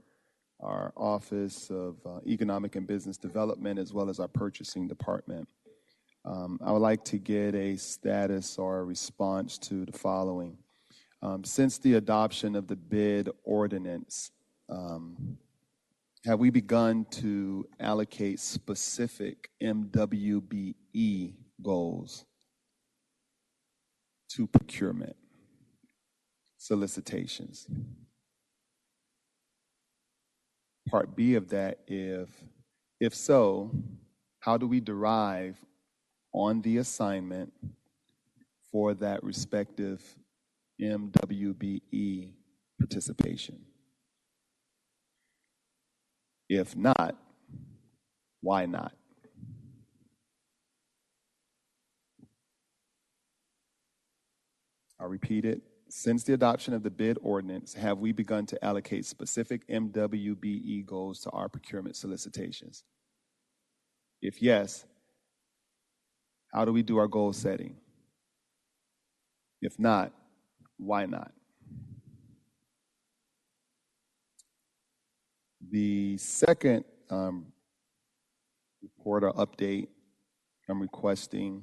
our Office of Economic and Business Development as well as our purchasing department. I would like to get a status or a response to the following. Since the adoption of the bid ordinance, have we begun to allocate specific MWBE goals to procurement solicitations? Part B of that, if so, how do we derive on the assignment for that respective MWBE participation? If not, why not? I'll repeat it. Since the adoption of the bid ordinance, have we begun to allocate specific MWBE goals to our procurement solicitations? If yes, how do we do our goal setting? If not, why not? The second report or update I'm requesting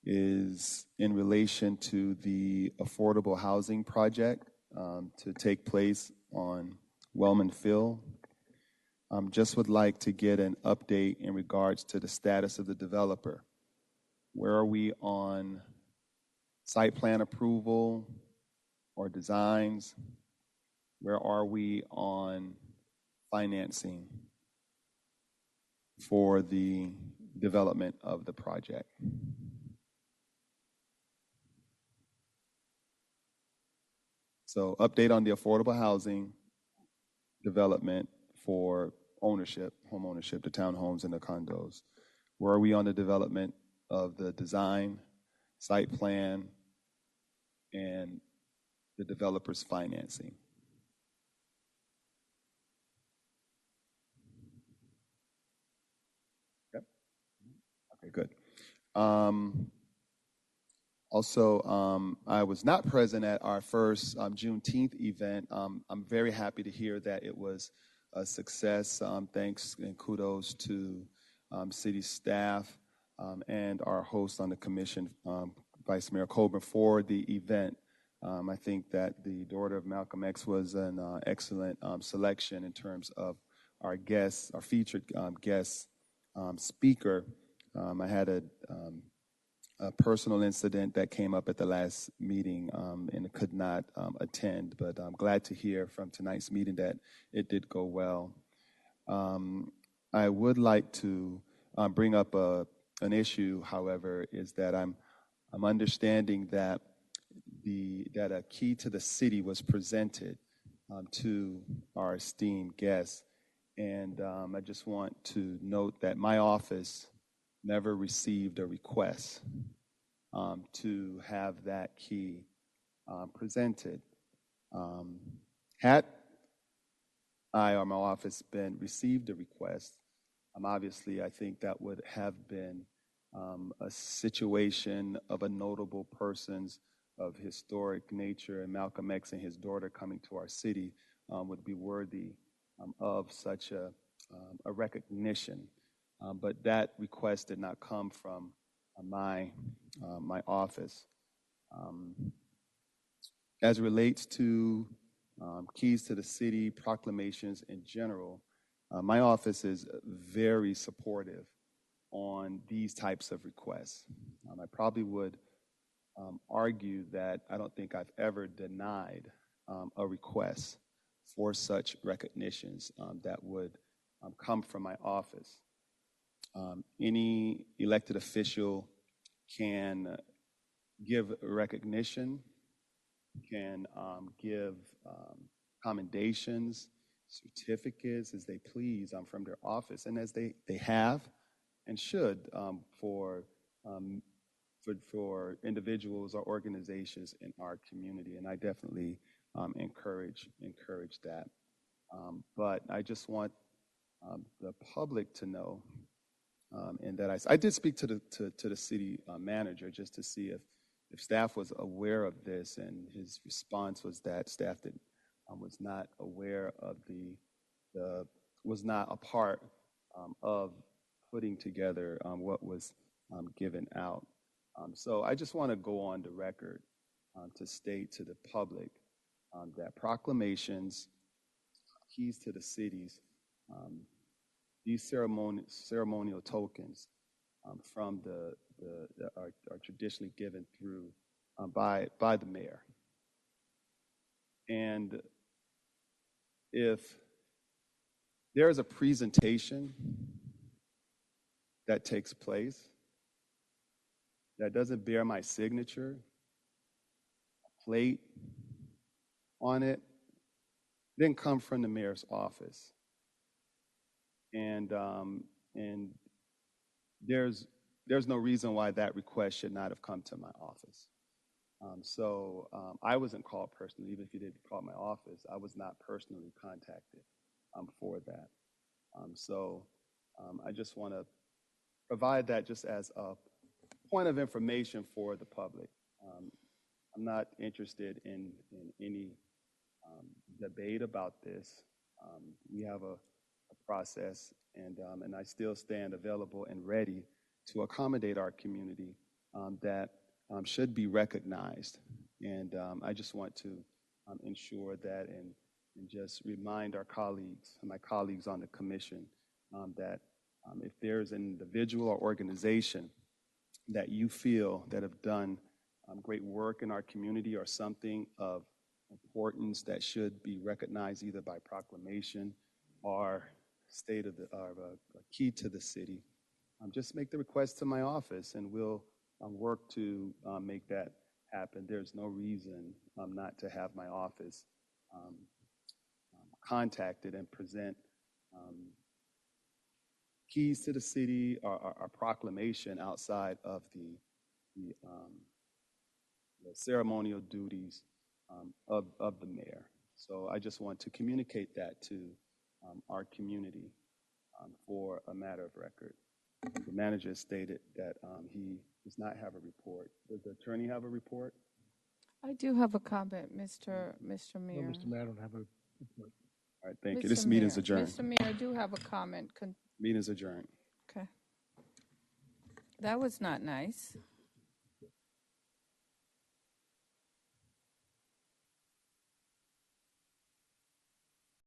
is in relation to the affordable housing project to take place on Wellman Field. Just would like to get an update in regards to the status of the developer. Where are we on site plan approval or designs? Where are we on financing for the development of the project? So update on the affordable housing development for ownership, home ownership, the townhomes and the condos. Where are we on the development of the design, site plan, and the developer's financing? Yep. Okay, good. Also, I was not present at our first Juneteenth event. I'm very happy to hear that it was a success. Thanks and kudos to city staff and our host on the commission, Vice Mayor Colburn, for the event. I think that the daughter of Malcolm X was an excellent selection in terms of our guests, our featured guest speaker. I had a personal incident that came up at the last meeting and could not attend, but I'm glad to hear from tonight's meeting that it did go well. I would like to bring up an issue, however, is that I'm understanding that that a key to the city was presented to our esteemed guests, and I just want to note that my office never received a request to have that key presented. Had I or my office received a request, obviously I think that would have been a situation of a notable person's of historic nature, and Malcolm X and his daughter coming to our city would be worthy of such a recognition. But that request did not come from my office. As it relates to keys to the city, proclamations in general, my office is very supportive on these types of requests. I probably would argue that I don't think I've ever denied a request for such recognitions that would come from my office. Any elected official can give recognition, can give commendations, certificates as they please from their office, and as they have and should for individuals or organizations in our community. And I definitely encourage that. But I just want the public to know, and that I did speak to the city manager just to see if staff was aware of this, and his response was that staff was not aware of was not a part of putting together what was given out. So I just want to go on the record to state to the public that proclamations, keys to the cities, these ceremonial tokens from are traditionally given through by the mayor. And if there is a presentation that takes place that doesn't bear my signature, a plate on it, didn't come from the mayor's office. And there's no reason why that request should not have come to my office. So I wasn't called personally. Even if you did call my office, I was not personally contacted for that. So I just want to provide that just as a point of information for the public. I'm not interested in any debate about this. We have a process, and I still stand available and ready to accommodate our community that should be recognized. And I just want to ensure that and just remind our colleagues, my colleagues on the commission, that if there's an individual or organization that you feel that have done great work in our community or something of importance that should be recognized either by proclamation or state of a key to the city, just make the request to my office, and we'll work to make that happen. There's no reason not to have my office contacted and present keys to the city or proclamation outside of the ceremonial duties of the mayor. So I just want to communicate that to our community for a matter of record. The manager stated that he does not have a report. Does the attorney have a report? I do have a comment, Mr. Mayor. No, Mr. Mayor, I don't have a report. All right, thank you. Mr. This meeting is Mayor. adjourned. Mr. Mayor, I do have a comment. Meeting is adjourned. Okay. That was not nice.